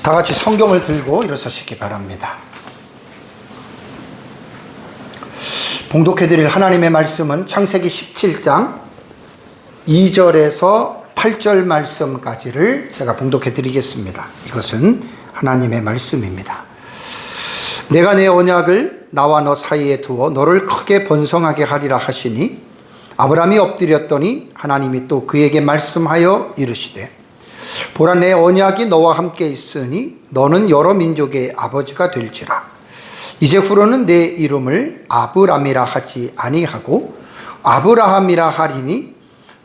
다 같이 성경을 들고 일어서시기 바랍니다. 봉독해 드릴 하나님의 말씀은 창세기 17장 2절에서 8절 말씀까지를 제가 봉독해 드리겠습니다. 이것은 하나님의 말씀입니다. 내가 내 언약을 나와 너 사이에 두어 너를 크게 번성하게 하리라 하시니 아브라함이 엎드렸더니 하나님이 또 그에게 말씀하여 이르시되 보라 내 언약이 너와 함께 있으니 너는 여러 민족의 아버지가 될지라. 이제후로는 내 이름을 아브람이라 하지 아니하고 아브라함이라 하리니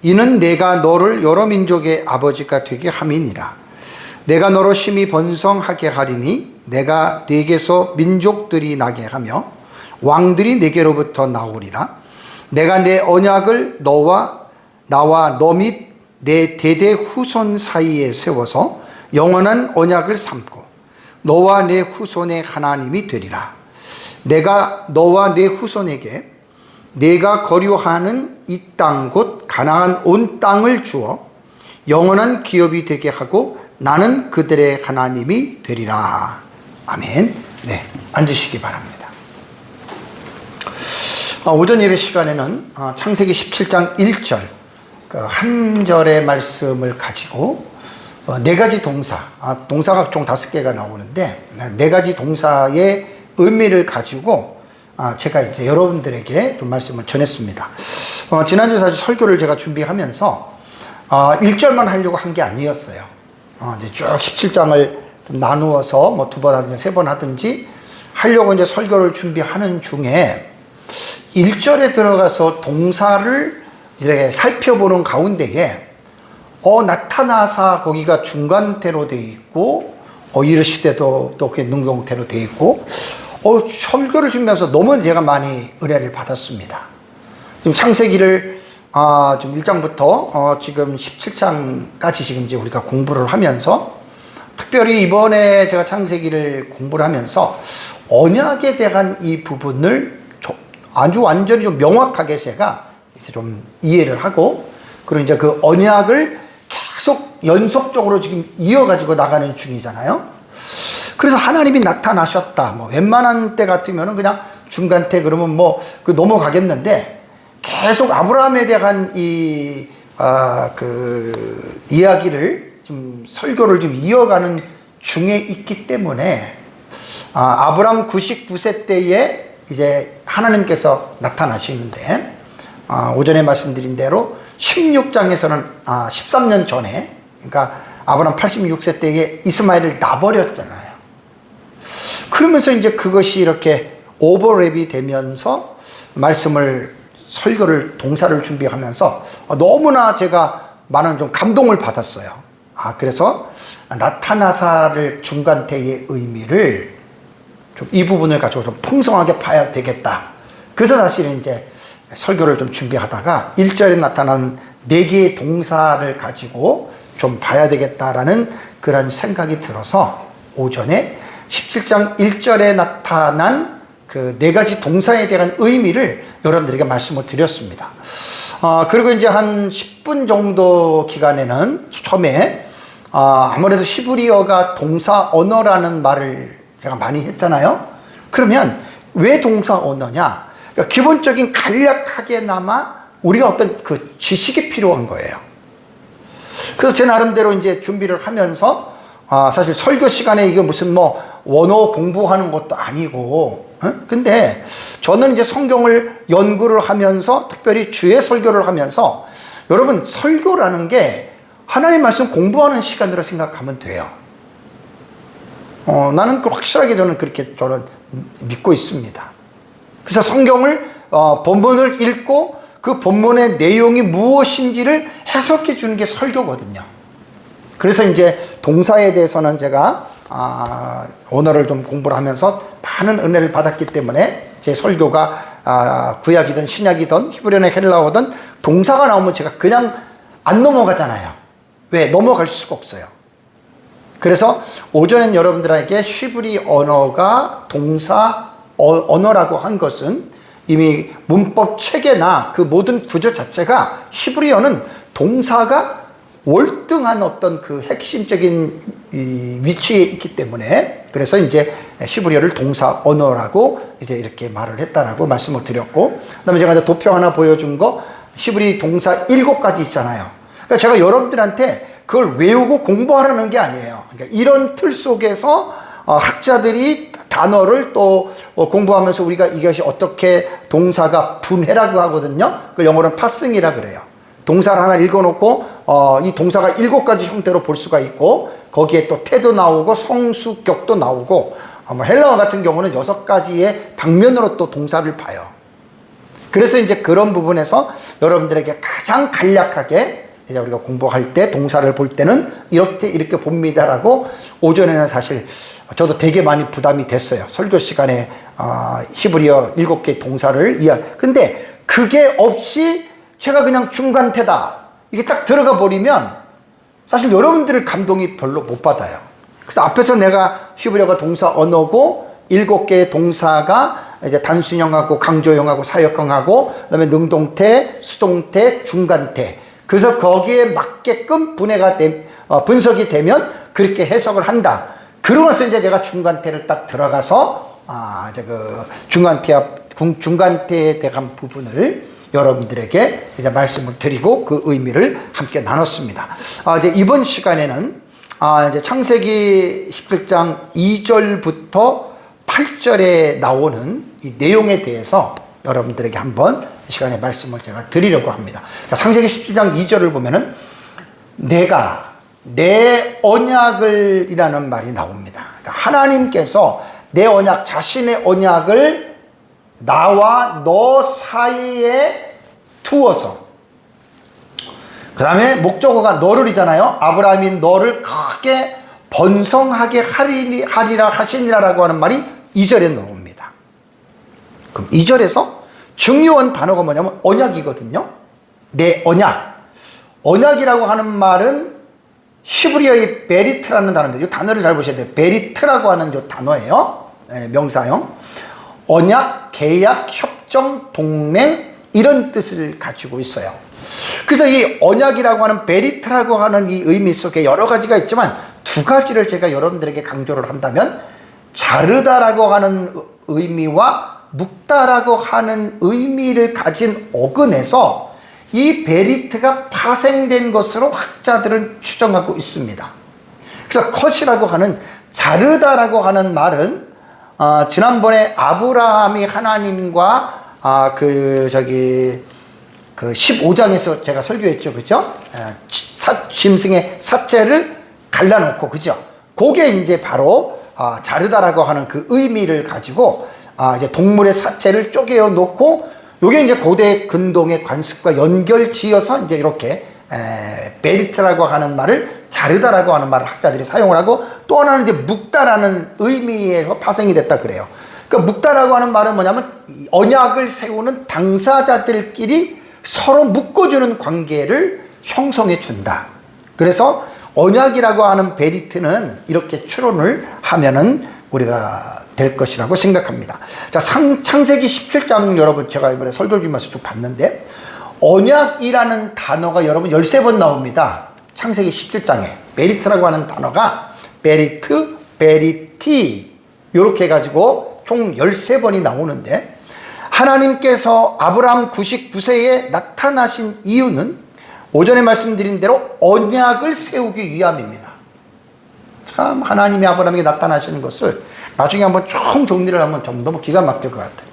이는 내가 너를 여러 민족의 아버지가 되게 함이니라. 내가 너로 심히 번성하게 하리니 내가 네게서 민족들이 나게 하며 왕들이 네게로부터 나오리라. 내가 내 언약을 나와 너 및 내 대대 후손 사이에 세워서 영원한 언약을 삼고 너와 내 후손의 하나님이 되리라. 내가 너와 내 후손에게 내가 거류하는 이 땅 곧 가나안 온 땅을 주어 영원한 기업이 되게 하고 나는 그들의 하나님이 되리라. 아멘. 네, 앉으시기 바랍니다. 오전 예배 시간에는 창세기 17장 1절 한 절의 말씀을 가지고 네 가지 동사, 동사가 총 5개가 나오는데 네 가지 동사의 의미를 가지고 제가 이제 여러분들에게 좀 말씀을 전했습니다. 지난주 사실 설교를 제가 준비하면서 1절만 하려고 한 게 아니었어요. 이제 쭉 17장을 나누어서 뭐 2번 하든지 3번 하든지 하려고 이제 설교를 준비하는 중에 1절에 들어가서 동사를 이렇게 살펴보는 가운데에 나타나사 거기가 중간태로 되어 있고 이르시되도 또 그게 능동태로 되어 있고 설교를 준비하면서 너무 제가 많이 은혜를 받았습니다. 지금 창세기를 지금 1장부터 지금 17장까지 지금 이제 우리가 공부를 하면서 특별히 이번에 제가 창세기를 공부를 하면서 언약에 대한 이 부분을 아주 완전히 좀 명확하게 제가 이제 좀 이해를 하고 그리고 이제 그 언약을 계속 연속적으로 지금 이어가지고 나가는 중이잖아요. 그래서 하나님이 나타나셨다. 뭐 웬만한 때 같으면은 그냥 중간때 그러면 뭐 그 넘어가겠는데 계속 아브라함에 대한 그 이야기를 좀 설교를 좀 이어가는 중에 있기 때문에 아브라함 99세 때에 이제 하나님께서 나타나시는데 오전에 말씀드린 대로 16장에서는 13년 전에 그러니까 아브라함 86세 때에 이스마엘을 놔버렸잖아요. 그러면서 이제 그것이 이렇게 오버랩이 되면서 설교를 동사를 준비하면서 너무나 제가 많은 좀 감동을 받았어요. 그래서 나타나사를 중간태의 의미를 좀 이 부분을 가지고 좀 풍성하게 봐야 되겠다. 그래서 사실은 이제 설교를 좀 준비하다가 1절에 나타나는 4개의 동사를 가지고 좀 봐야 되겠다라는 그런 생각이 들어서 오전에 17장 1절에 나타난 그 4가지 동사에 대한 의미를 여러분들에게 말씀을 드렸습니다. 그리고 이제 한 10분 정도 기간에는 처음에 아무래도 히브리어가 동사 언어라는 말을 제가 많이 했잖아요. 그러면 왜 동사 언어냐? 그러니까 기본적인 간략하게나마 우리가 어떤 그 지식이 필요한 거예요. 그래서 제 나름대로 이제 준비를 하면서 사실 설교 시간에 이게 무슨 뭐 원어 공부하는 것도 아니고 근데 저는 이제 성경을 연구를 하면서 특별히 주의 설교를 하면서 여러분 설교라는 게 하나님의 말씀 공부하는 시간으로 생각하면 돼요. 나는 확실하게 저는 믿고 있습니다. 그래서 성경을 본문을 읽고 그 본문의 내용이 무엇인지를 해석해 주는 게 설교거든요. 그래서 이제 동사에 대해서는 제가 언어를 좀 공부를 하면서 많은 은혜를 받았기 때문에 제 설교가 구약이든 신약이든 히브리어나 헬라어든 동사가 나오면 제가 그냥 안 넘어가잖아요. 왜? 넘어갈 수가 없어요. 그래서 오전엔 여러분들에게 히브리 언어가 동사 언어라고 한 것은 이미 문법 체계나 그 모든 구조 자체가 히브리어는 동사가 월등한 어떤 그 핵심적인 이 위치에 있기 때문에, 그래서 이제 히브리어를 동사 언어라고 이제 이렇게 말을 했다라고 말씀을 드렸고, 그다음에 제가 이제 도표 하나 보여준 거, 히브리 동사 7가지 있잖아요. 그러니까 제가 여러분들한테 그걸 외우고 공부하라는 게 아니에요. 그러니까 이런 틀 속에서 학자들이 단어를 또 공부하면서 우리가 이것이 어떻게 동사가 분해라고 하거든요. 그 영어로는 파싱이라 그래요. 동사를 하나 읽어놓고 이 동사가 7가지 형태로 볼 수가 있고, 거기에 또 태도 나오고 성수격도 나오고, 헬라어 같은 경우는 6가지의 방면으로 또 동사를 봐요. 그래서 이제 그런 부분에서 여러분들에게 가장 간략하게 이제 우리가 공부할 때 동사를 볼 때는 이렇게 봅니다라고, 오전에는 사실 저도 되게 많이 부담이 됐어요. 설교 시간에 히브리어 7개 동사를 근데 그게 없이 제가 그냥 중간태다 이게 딱 들어가 버리면 사실 여러분들의 감동이 별로 못 받아요. 그래서 앞에서 내가 히브리어가 동사 언어고 7개의 동사가 이제 단순형하고 강조형하고 사역형하고 그다음에 능동태, 수동태, 중간태. 그래서 거기에 맞게끔 분석이 되면 그렇게 해석을 한다. 그러고 나서 이제 제가 중간태를 딱 들어가서 이제 그 중간태에 대한 부분을 여러분들에게 이제 말씀을 드리고 그 의미를 함께 나눴습니다. 이제 이번 시간에는 이제 창세기 17장 2절부터 8절에 나오는 이 내용에 대해서 여러분들에게 한번 이 시간에 말씀을 제가 드리려고 합니다. 창세기 17장 2절을 보면은 내가 내 언약을 이라는 말이 나옵니다. 그러니까 하나님께서 내 언약, 자신의 언약을 나와 너 사이에 두어서, 그 다음에 목적어가 너를이잖아요. 아브라함이 너를 크게 번성하게 하리라 하시니라라고 하는 말이 2절에 나옵니다. 그럼 2절에서 중요한 단어가 뭐냐면 언약이거든요. 내 언약. 언약이라고 하는 말은 히브리어의 베리트라는 단어인데, 이 단어를 잘 보셔야 돼요. 베리트라고 하는 이 단어예요. 명사형. 언약, 계약, 협정, 동맹 이런 뜻을 가지고 있어요. 그래서 이 언약이라고 하는 베리트라고 하는 이 의미 속에 여러 가지가 있지만 2가지를 제가 여러분들에게 강조를 한다면, 자르다라고 하는 의미와 묵다라고 하는 의미를 가진 어근에서 이 베리트가 파생된 것으로 학자들은 추정하고 있습니다. 그래서 컷이라고 하는, 자르다라고 하는 말은 지난번에 아브라함이 하나님과 그 15장에서 제가 설교했죠. 그죠? 짐승의 사체를 갈라놓고, 그죠? 그게 이제 바로 자르다라고 하는 그 의미를 가지고 이제 동물의 사체를 쪼개어 놓고, 요게 이제 고대 근동의 관습과 연결 지어서 이제 이렇게 베리트라고 하는 말을, 자르다라고 하는 말을 학자들이 사용을 하고, 또 하나는 이제 묵다라는 의미에서 파생이 됐다 그래요. 그러니까 묵다라고 하는 말은 뭐냐면 언약을 세우는 당사자들끼리 서로 묶어주는 관계를 형성해 준다. 그래서 언약이라고 하는 베리트는 이렇게 추론을 하면은 우리가 될 것이라고 생각합니다. 자, 창세기 17장 여러분 제가 이번에 설교 주면서 쭉 봤는데, 언약이라는 단어가 여러분 13번 나옵니다. 창세기 17장에 베리트라고 하는 단어가 베리트, 베리티 이렇게 해가지고 총 13번이 나오는데, 하나님께서 아브라함 99세에 나타나신 이유는 오전에 말씀드린 대로 언약을 세우기 위함입니다. 참 하나님이 아브라함에게 나타나시는 것을 나중에 한번 총 정리를 하면 좀 너무 기가 막힐 것 같아요.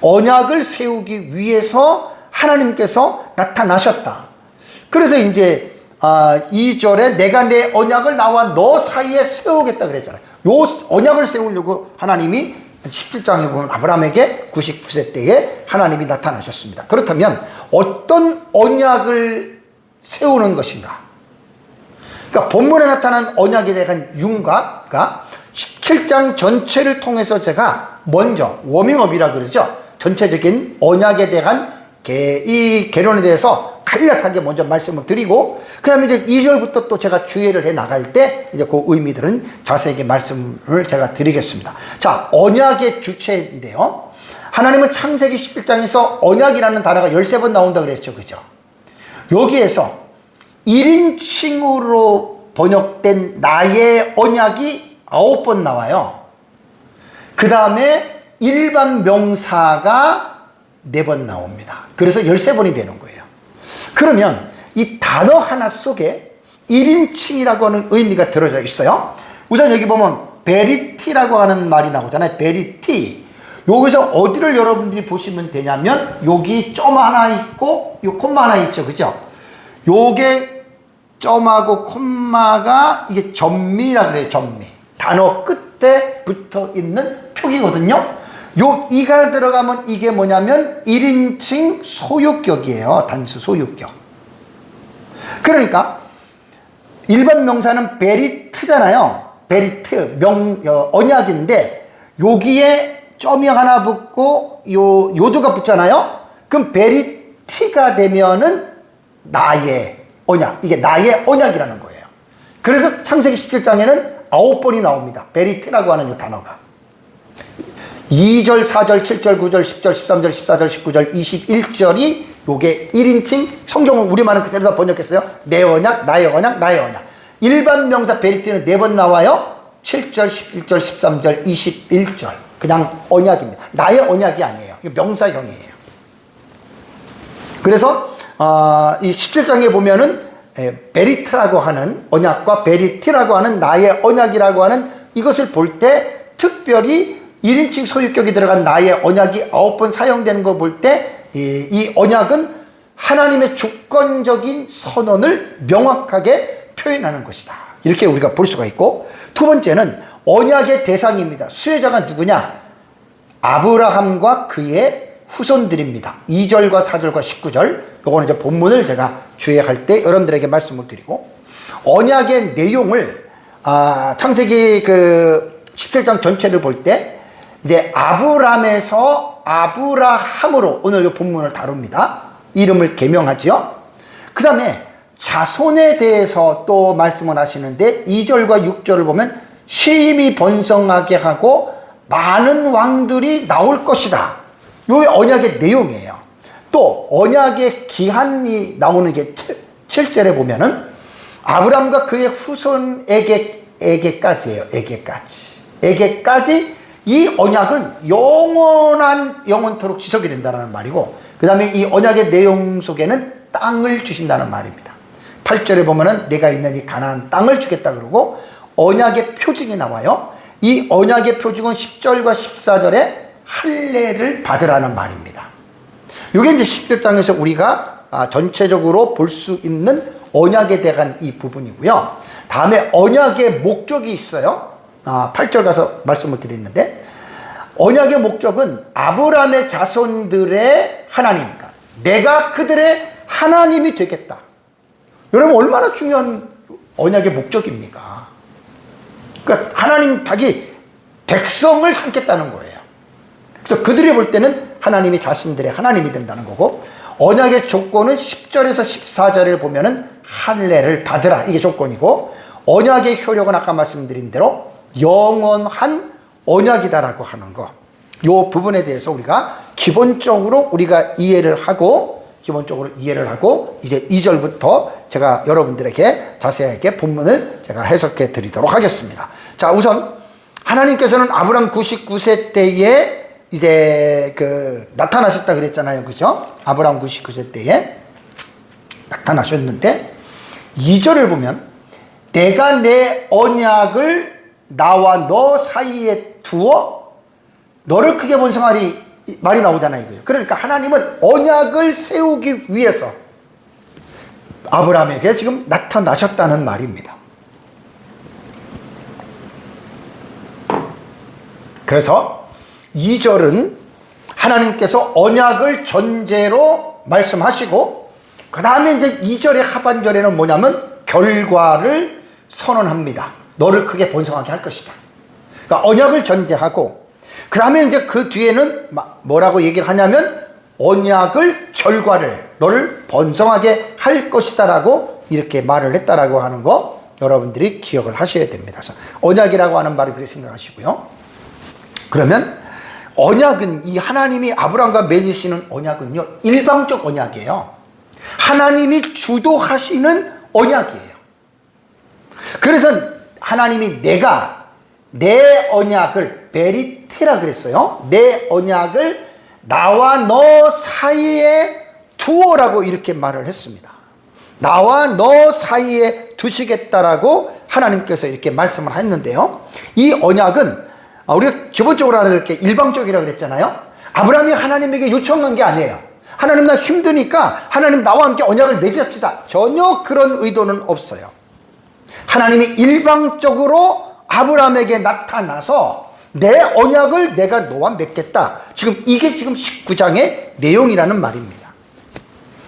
언약을 세우기 위해서 하나님께서 나타나셨다. 그래서 이제 2절에 내가 내 언약을 나와 너 사이에 세우겠다 그랬잖아요. 요 언약을 세우려고 하나님이 17장에 보면 아브라함에게 99세 때에 하나님이 나타나셨습니다. 그렇다면 어떤 언약을 세우는 것인가? 그러니까 본문에 나타난 언약에 대한 윤곽가 17장 전체를 통해서 제가 먼저 워밍업이라 그러죠. 전체적인 언약에 대한 이 개론에 대해서 간략하게 먼저 말씀을 드리고, 그 다음에 이제 2절부터 또 제가 주의를 해 나갈 때 이제 그 의미들은 자세하게 말씀을 제가 드리겠습니다. 자, 언약의 주체인데요. 하나님은 창세기 11장에서 언약이라는 단어가 13번 나온다 그랬죠. 그죠? 여기에서 1인칭으로 번역된 나의 언약이 9번 나와요. 그 다음에 일반 명사가 4번 나옵니다. 그래서 13번이 되는 거예요. 그러면 이 단어 하나 속에 1인칭이라고 하는 의미가 들어져 있어요. 우선 여기 보면 베리티라고 하는 말이 나오잖아요. 베리티. 여기서 어디를 여러분들이 보시면 되냐면 여기 점 하나 있고 요 콤마 하나 있죠. 그죠? 요게 점하고 콤마가 이게 전미라 그래요. 전미. 단어 끝에 붙어 있는 표기거든요. 요 이가 들어가면 이게 뭐냐면 1인칭 소유격이에요. 단수 소유격. 그러니까 일반 명사는 베리트잖아요. 베리트 언약인데 여기에 점이 하나 붙고 요도가 붙잖아요. 그럼 베리티가 되면은 나의 언약. 이게 나의 언약이라는 거예요. 그래서 창세기 17장에는 9번이 나옵니다. 베리티라고 하는 이 단어가. 2절, 4절, 7절, 9절, 10절, 13절, 14절, 19절, 21절이 요게 1인칭, 성경은 우리말은 그대로 번역했어요. 내 언약, 나의 언약, 나의 언약. 일반 명사 베리티는 4번 나와요. 7절, 11절, 13절, 21절. 그냥 언약입니다. 나의 언약이 아니에요. 이거 명사형이에요. 그래서 이 17장에 보면은 베리트라고 하는 언약과 베리티라고 하는 나의 언약이라고 하는 이것을 볼 때 특별히 1인칭 소유격이 들어간 나의 언약이 9번 사용되는 걸 볼 때 이 언약은 하나님의 주권적인 선언을 명확하게 표현하는 것이다. 이렇게 우리가 볼 수가 있고, 두 번째는 언약의 대상입니다. 수혜자가 누구냐? 아브라함과 그의 후손들입니다. 2절과 4절과 19절. 요거는 이제 본문을 제가 주의할 때 여러분들에게 말씀을 드리고, 언약의 내용을 창세기 17장 전체를 볼 때 이제 아브람에서 아브라함으로 오늘 이 본문을 다룹니다. 이름을 개명하죠. 그 다음에 자손에 대해서 또 말씀을 하시는데 2절과 6절을 보면 심히 번성하게 하고 많은 왕들이 나올 것이다. 이게 언약의 내용이에요. 또 언약의 기한이 나오는 게 7절에 보면은 아브람과 그의 후손에게까지예요. 에게까지 이 언약은 영원토록 지속이 된다는 말이고, 그 다음에 이 언약의 내용 속에는 땅을 주신다는 말입니다. 8절에 보면은 내가 있는 이 가나안 땅을 주겠다 그러고 언약의 표징이 나와요. 이 언약의 표징은 10절과 14절에 할례를 받으라는 말입니다. 이게 이제 17장에서 우리가 전체적으로 볼 수 있는 언약에 대한 이 부분이고요. 다음에 언약의 목적이 있어요. 8절 가서 말씀을 드리는데, 언약의 목적은 아브라함의 자손들의 하나님이니까 내가 그들의 하나님이 되겠다. 여러분 얼마나 중요한 언약의 목적입니까? 그러니까 하나님 자기 백성을 삼겠다는 거예요. 그래서 그들이 볼 때는 하나님이 자신들의 하나님이 된다는 거고, 언약의 조건은 10절에서 14절을 보면은 할례를 받으라, 이게 조건이고, 언약의 효력은 아까 말씀드린 대로 영원한 언약이다라고 하는 거. 요 부분에 대해서 우리가 기본적으로 이해를 하고 이제 2절부터 제가 여러분들에게 자세하게 본문을 제가 해석해 드리도록 하겠습니다. 자, 우선 하나님께서는 아브람 99세 때에 이제 나타나셨다 그랬잖아요. 그죠? 아브람 99세 때에 나타나셨는데 2절을 보면 내가 내 언약을 나와 너 사이에 두어 너를 크게 번성하리 말이 나오잖아요. 그러니까 하나님은 언약을 세우기 위해서 아브라함에게 지금 나타나셨다는 말입니다. 그래서 2절은 하나님께서 언약을 전제로 말씀하시고, 그 다음에 이제 2절의 하반절에는 뭐냐면 결과를 선언합니다. 너를 크게 번성하게 할 것이다. 그러니까 언약을 전제하고, 그 다음에 이제 그 뒤에는 뭐라고 얘기를 하냐면 결과를 너를 번성하게 할 것이다 라고 이렇게 말을 했다라고 하는 거 여러분들이 기억을 하셔야 됩니다. 그래서 언약이라고 하는 말을 그렇게 생각하시고요. 그러면 언약은 이 하나님이 아브라함과 맺으시는 언약은요, 일방적 언약이에요. 하나님이 주도하시는 언약이에요. 그래서 하나님이 내가 내 언약을 베리티라 그랬어요. 내 언약을 나와 너 사이에 두어라고 이렇게 말을 했습니다. 나와 너 사이에 두시겠다라고 하나님께서 이렇게 말씀을 했는데요. 이 언약은 우리가 기본적으로 알아야 될 게 일방적이라고 그랬잖아요. 아브라함이 하나님에게 요청한 게 아니에요. 하나님 나 힘드니까 하나님 나와 함께 언약을 맺읍시다. 전혀 그런 의도는 없어요. 하나님이 일방적으로 아브라함에게 나타나서 내 언약을 내가 너와 맺겠다. 이게 지금 19장의 내용이라는 말입니다.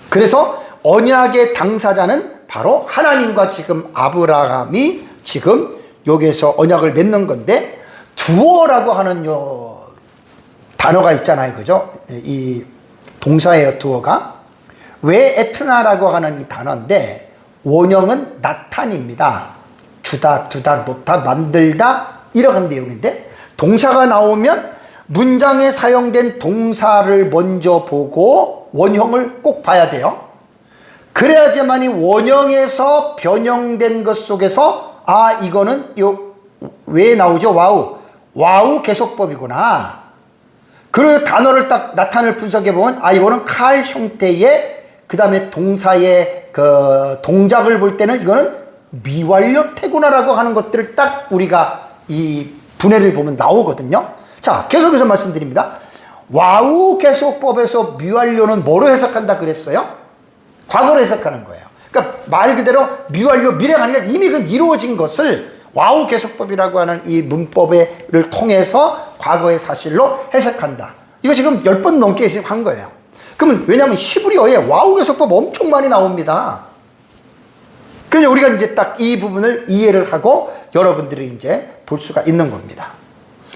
그래서 언약의 당사자는 바로 하나님과 지금 아브라함이 지금 여기에서 언약을 맺는 건데, 두어라고 하는 요 단어가 있잖아요. 그죠? 이 동사예요, 두어가. 왜 에트나라고 하는 이 단어인데, 원형은 나탄입니다. 주다, 두다, 놓다, 만들다, 이런 내용인데, 동사가 나오면 문장에 사용된 동사를 먼저 보고 원형을 꼭 봐야 돼요. 그래야지만이 원형에서 변형된 것 속에서 이거는 왜 나오죠? 와우 계속법이구나. 그 단어를 딱 나타낼 분석해 보면 이거는 칼 형태의 그 다음에 동사의 그 동작을 볼 때는 이거는 미완료 태구나라고 하는 것들을 딱 우리가 이 분해를 보면 나오거든요. 자, 계속해서 말씀드립니다. 와우 계속법에서 미완료는 뭐로 해석한다 그랬어요? 과거로 해석하는 거예요. 그러니까 말 그대로 미완료, 미래가 아니라 이미 그 이루어진 것을 와우 계속법이라고 하는 이 문법을 통해서 과거의 사실로 해석한다. 이거 지금 10번 넘게 한 거예요. 그러면 왜냐하면 히브리어에 와우 계속법 엄청 많이 나옵니다. 그래서 우리가 이제 딱 이 부분을 이해를 하고 여러분들이 이제 볼 수가 있는 겁니다.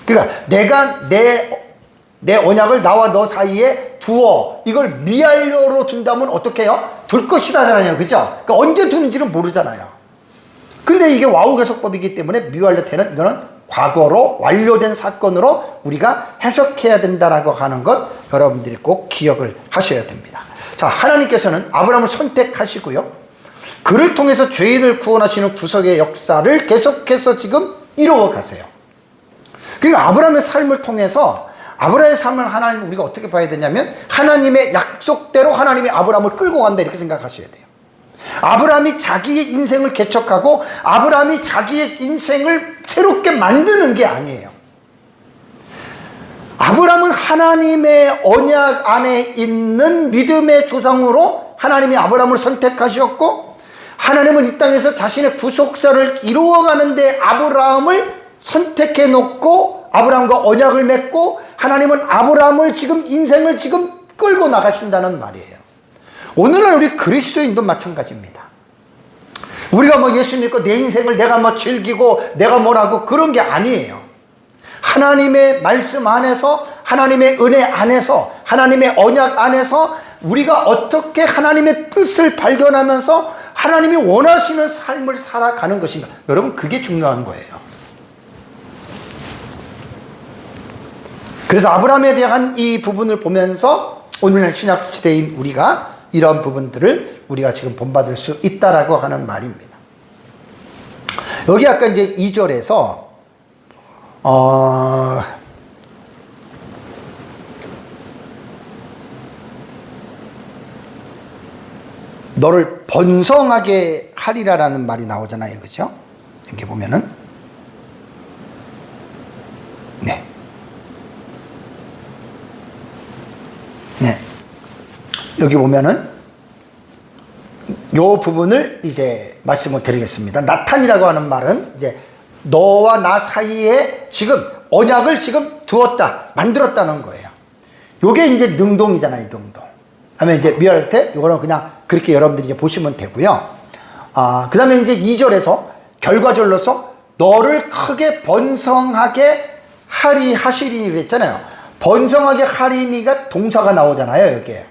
그러니까 내가 내 언약을 나와 너 사이에 두어, 이걸 미완료로 둔다면 어떻게 해요? 둘 것이다잖아요. 그죠? 그러니까 언제 두는지는 모르잖아요. 근데 이게 와우 계속법이기 때문에 미완료태는 이거는 과거로 완료된 사건으로 우리가 해석해야 된다라고 하는 것 여러분들이 꼭 기억을 하셔야 됩니다. 자, 하나님께서는 아브라함을 선택하시고요. 그를 통해서 죄인을 구원하시는 구속의 역사를 계속해서 지금 이루어 가세요. 그러니까 아브라함의 삶을 통해서 아브라함의 삶을 하나님 우리가 어떻게 봐야 되냐면 하나님의 약속대로 하나님이 아브라함을 끌고 간다 이렇게 생각하셔야 돼요. 아브라함이 자기의 인생을 개척하고 아브라함이 자기의 인생을 새롭게 만드는 게 아니에요. 아브라함은 하나님의 언약 안에 있는 믿음의 조상으로 하나님이 아브라함을 선택하셨고, 하나님은 이 땅에서 자신의 구속사를 이루어가는데 아브라함을 선택해 놓고 아브라함과 언약을 맺고 하나님은 아브라함을 지금 인생을 지금 끌고 나가신다는 말이에요. 오늘날 우리 그리스도인도 마찬가지입니다. 우리가 뭐 예수 믿고 내 인생을 내가 뭐 즐기고 내가 뭐라고 그런 게 아니에요. 하나님의 말씀 안에서, 하나님의 은혜 안에서, 하나님의 언약 안에서 우리가 어떻게 하나님의 뜻을 발견하면서 하나님이 원하시는 삶을 살아가는 것인가. 여러분, 그게 중요한 거예요. 그래서 아브라함에 대한 이 부분을 보면서 오늘날 신약 시대인 우리가 이런 부분들을 우리가 지금 본받을 수 있다라고 하는 말입니다. 여기 아까 이제 2절에서 너를 번성하게 하리라라는 말이 나오잖아요. 그죠? 여기 보면은 여기 보면은 요 부분을 이제 말씀을 드리겠습니다. 나탄이라고 하는 말은 이제 너와 나 사이에 지금 언약을 지금 두었다, 만들었다는 거예요. 요게 이제 능동이잖아요, 능동. 하면 이제 미랄때 요거는 그냥 그렇게 여러분들이 이제 보시면 되고요. 그 다음에 이제 2절에서 결과절로서 너를 크게 번성하게 하시리니 그랬잖아요. 번성하게 하리니가 동사가 나오잖아요, 여기에.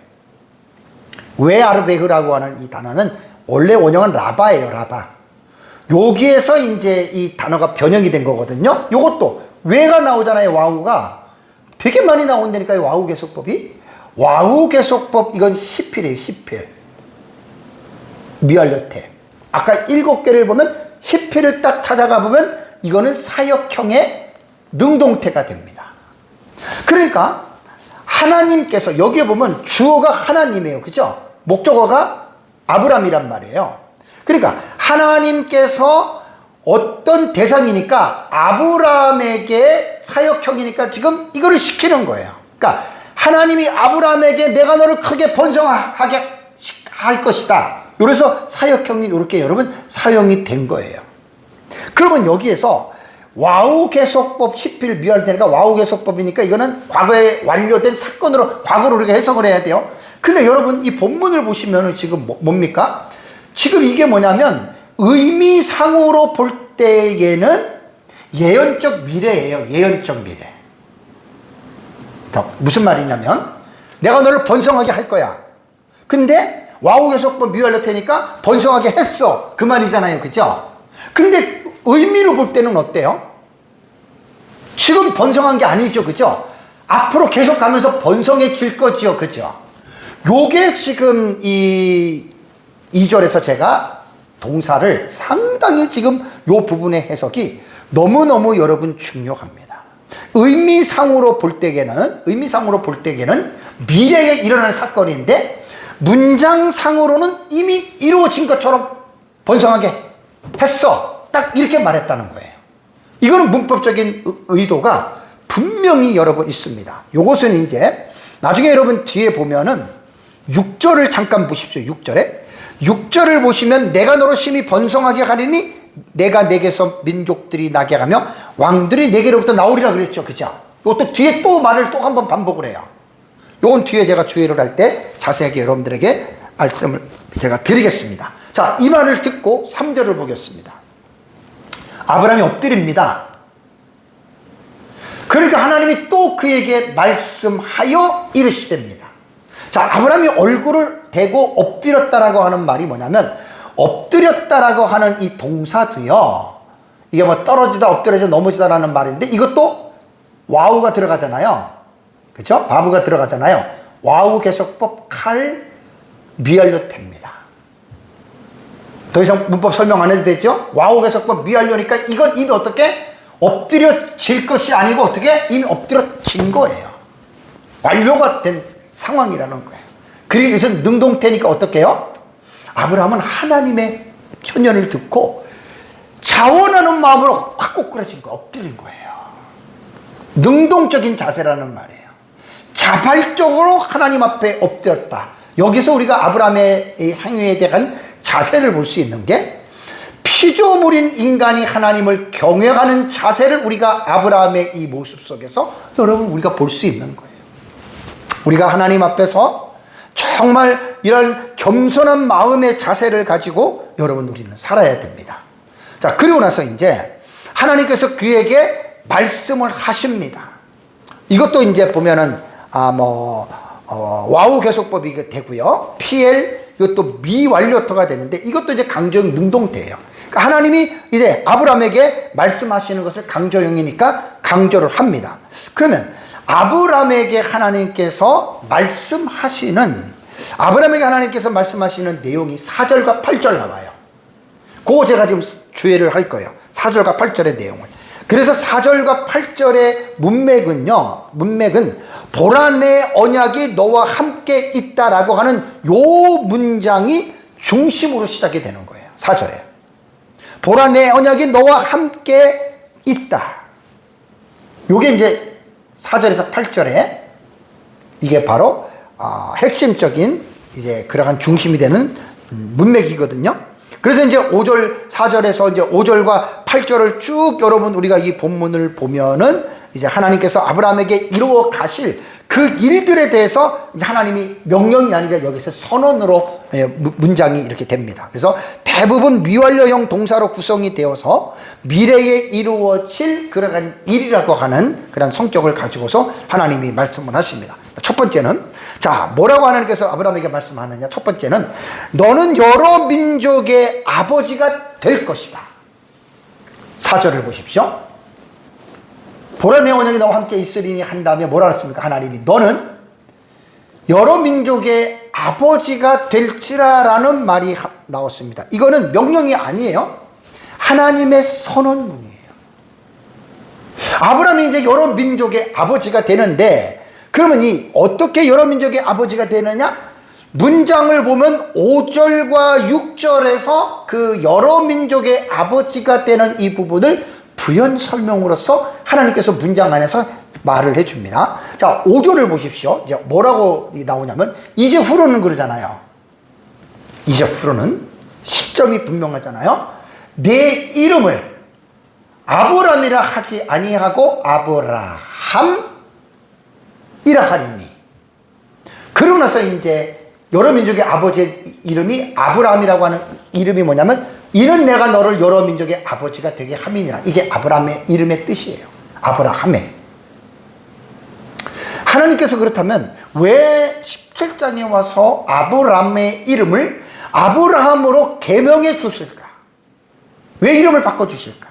웨아르베흐라고 하는 이 단어는 원래 원형은 라바예요, 라바. 여기에서 이제 이 단어가 변형이 된 거거든요. 요것도 웨가 나오잖아요, 와우가. 되게 많이 나온다니까요, 와우 계속법이. 와우 계속법, 이건 시필이에요, 시필. 미완료태. 아까 7개를 보면 10회를 딱 찾아가 보면 이거는 사역형의 능동태가 됩니다. 그러니까 하나님께서 여기에 보면 주어가 하나님이에요. 그죠? 목적어가 아브람이란 말이에요. 그러니까 하나님께서 어떤 대상이니까 아브람에게 사역형이니까 지금 이거를 시키는 거예요. 그러니까 하나님이 아브람에게 내가 너를 크게 번성하게 할 것이다. 그래서 사역형이 이렇게 여러분 사용이 된 거예요. 그러면 여기에서 와우 계속법 10일 미완되니까 와우 계속법이니까 이거는 과거에 완료된 사건으로 과거로 우리가 해석을 해야 돼요. 근데 여러분 이 본문을 보시면 지금 뭡니까? 지금 이게 뭐냐면 의미상으로 볼 때에는 예언적 미래예요. 예언적 미래. 무슨 말이냐면 내가 너를 번성하게 할 거야. 근데 와우 계속법 미완료 테니까 번성하게 했어. 그 말이잖아요. 그죠? 근데 의미로 볼 때는 어때요? 지금 번성한 게 아니죠. 그죠? 앞으로 계속 가면서 번성해질 거지요. 그죠? 요게 지금 이 2절에서 제가 동사를 상당히 지금 요 부분의 해석이 너무너무 여러분 중요합니다. 의미상으로 볼 때에는 미래에 일어날 사건인데 문장상으로는 이미 이루어진 것처럼 번성하게 했어. 딱 이렇게 말했다는 거예요. 이거는 문법적인 의도가 분명히 여러분 있습니다. 요것은 이제 나중에 여러분 뒤에 보면은 6절을 잠깐 보십시오. 6절을 보시면 내가 너로 심히 번성하게 하리니 내가 내게서 민족들이 나게 하며 왕들이 내게로부터 나오리라 그랬죠. 그죠? 이것도 뒤에 또 말을 또 한 번 반복을 해요. 요건 뒤에 제가 주의를 할 때 자세하게 여러분들에게 말씀을 제가 드리겠습니다. 자, 이 말을 듣고 3절을 보겠습니다. 아브라함이 엎드립니다. 그러니까 하나님이 또 그에게 말씀하여 이르시됩니다. 자, 아브라함이 얼굴을 대고 엎드렸다라고 하는 말이 뭐냐면 엎드렸다라고 하는 이 동사도요. 이게 뭐 떨어지다 엎드려져 넘어지다라는 말인데 이것도 와우가 들어가잖아요. 그렇죠? 바브가 들어가잖아요. 와우 계속법 칼 미완료됩니다. 더 이상 문법 설명 안 해도 되죠? 와우 계속법 미완료니까 이건 이미 어떻게 엎드려질 것이 아니고 어떻게 이미 엎드려진 거예요. 완료가 된 상황이라는 거예요. 그리고 여기서 능동태니까 어떻게 해요? 아브라함은 하나님의 편연을 듣고 자원하는 마음으로 확 꼬꾸라진 거예요. 엎드린 거예요. 능동적인 자세라는 말이에요. 자발적으로 하나님 앞에 엎드렸다. 여기서 우리가 아브라함의 이 행위에 대한 자세를 볼 수 있는 게 피조물인 인간이 하나님을 경외하는 자세를 우리가 아브라함의 이 모습 속에서 여러분 우리가 볼 수 있는 거예요. 우리가 하나님 앞에서 정말 이런 겸손한 마음의 자세를 가지고 여러분 우리는 살아야 됩니다. 자, 그리고 나서 이제 하나님께서 그에게 말씀을 하십니다. 이것도 이제 보면은 와우 계속법이 되고요. PL 이것도 미완료터가 되는데 이것도 이제 강조형 능동태예요. 그러니까 하나님이 이제 아브라함에게 말씀하시는 것을 강조형이니까 강조를 합니다. 그러면 아브라함에게 하나님께서 말씀하시는 내용이 4절과 8절 나와요. 그거 제가 지금 주의를 할 거예요. 4절과 8절의 내용을. 그래서 4절과 8절의 문맥은 보라 내 언약이 너와 함께 있다라고 하는 요 문장이 중심으로 시작이 되는 거예요. 4절에. 보라 내 언약이 너와 함께 있다. 요게 이제 4절에서 8절에 이게 바로 핵심적인 이제 그러한 중심이 되는 문맥이거든요. 그래서 이제 5절, 4절에서 이제 5절과 8절을 쭉 여러분 우리가 이 본문을 보면은 이제 하나님께서 아브라함에게 이루어 가실 그 일들에 대해서 이제 하나님이 명령이 아니라 여기서 선언으로 문장이 이렇게 됩니다. 그래서 대부분 미완료형 동사로 구성이 되어서 미래에 이루어질 그러한 일이라고 하는 그런 성격을 가지고서 하나님이 말씀을 하십니다. 첫 번째는 자, 뭐라고 하나님께서 아브라함에게 말씀하느냐? 첫 번째는 너는 여러 민족의 아버지가 될 것이다. 4절을 보십시오. 보라 내 언약이 너와 함께 있으리니 한 다음에 뭐라 했습니까? 하나님이 너는 여러 민족의 아버지가 될지라라는 말이 나왔습니다. 이거는 명령이 아니에요. 하나님의 선언문이에요. 아브라함이 이제 여러 민족의 아버지가 되는데, 그러면 이 어떻게 여러 민족의 아버지가 되느냐? 문장을 보면 5절과 6절에서 그 여러 민족의 아버지가 되는 이 부분을 부연 설명으로서 하나님께서 문장 안에서 말을 해줍니다. 자, 5절을 보십시오. 이제 뭐라고 나오냐면, 이제 후로는 그러잖아요. 이제 후로는 시점이 분명하잖아요. 내 이름을 아브람이라 하지 아니하고 아브라함이라 하리니. 그러고 나서 이제 여러 민족의 아버지의 이름이 아브라함이라고 하는 이름이 뭐냐면, 이는 내가 너를 여러 민족의 아버지가 되게 함이니라. 이게 아브라함의 이름의 뜻이에요. 아브라함의. 하나님께서 그렇다면 왜 17장에 와서 아브라함의 이름을 아브라함으로 개명해 주실까? 왜 이름을 바꿔주실까?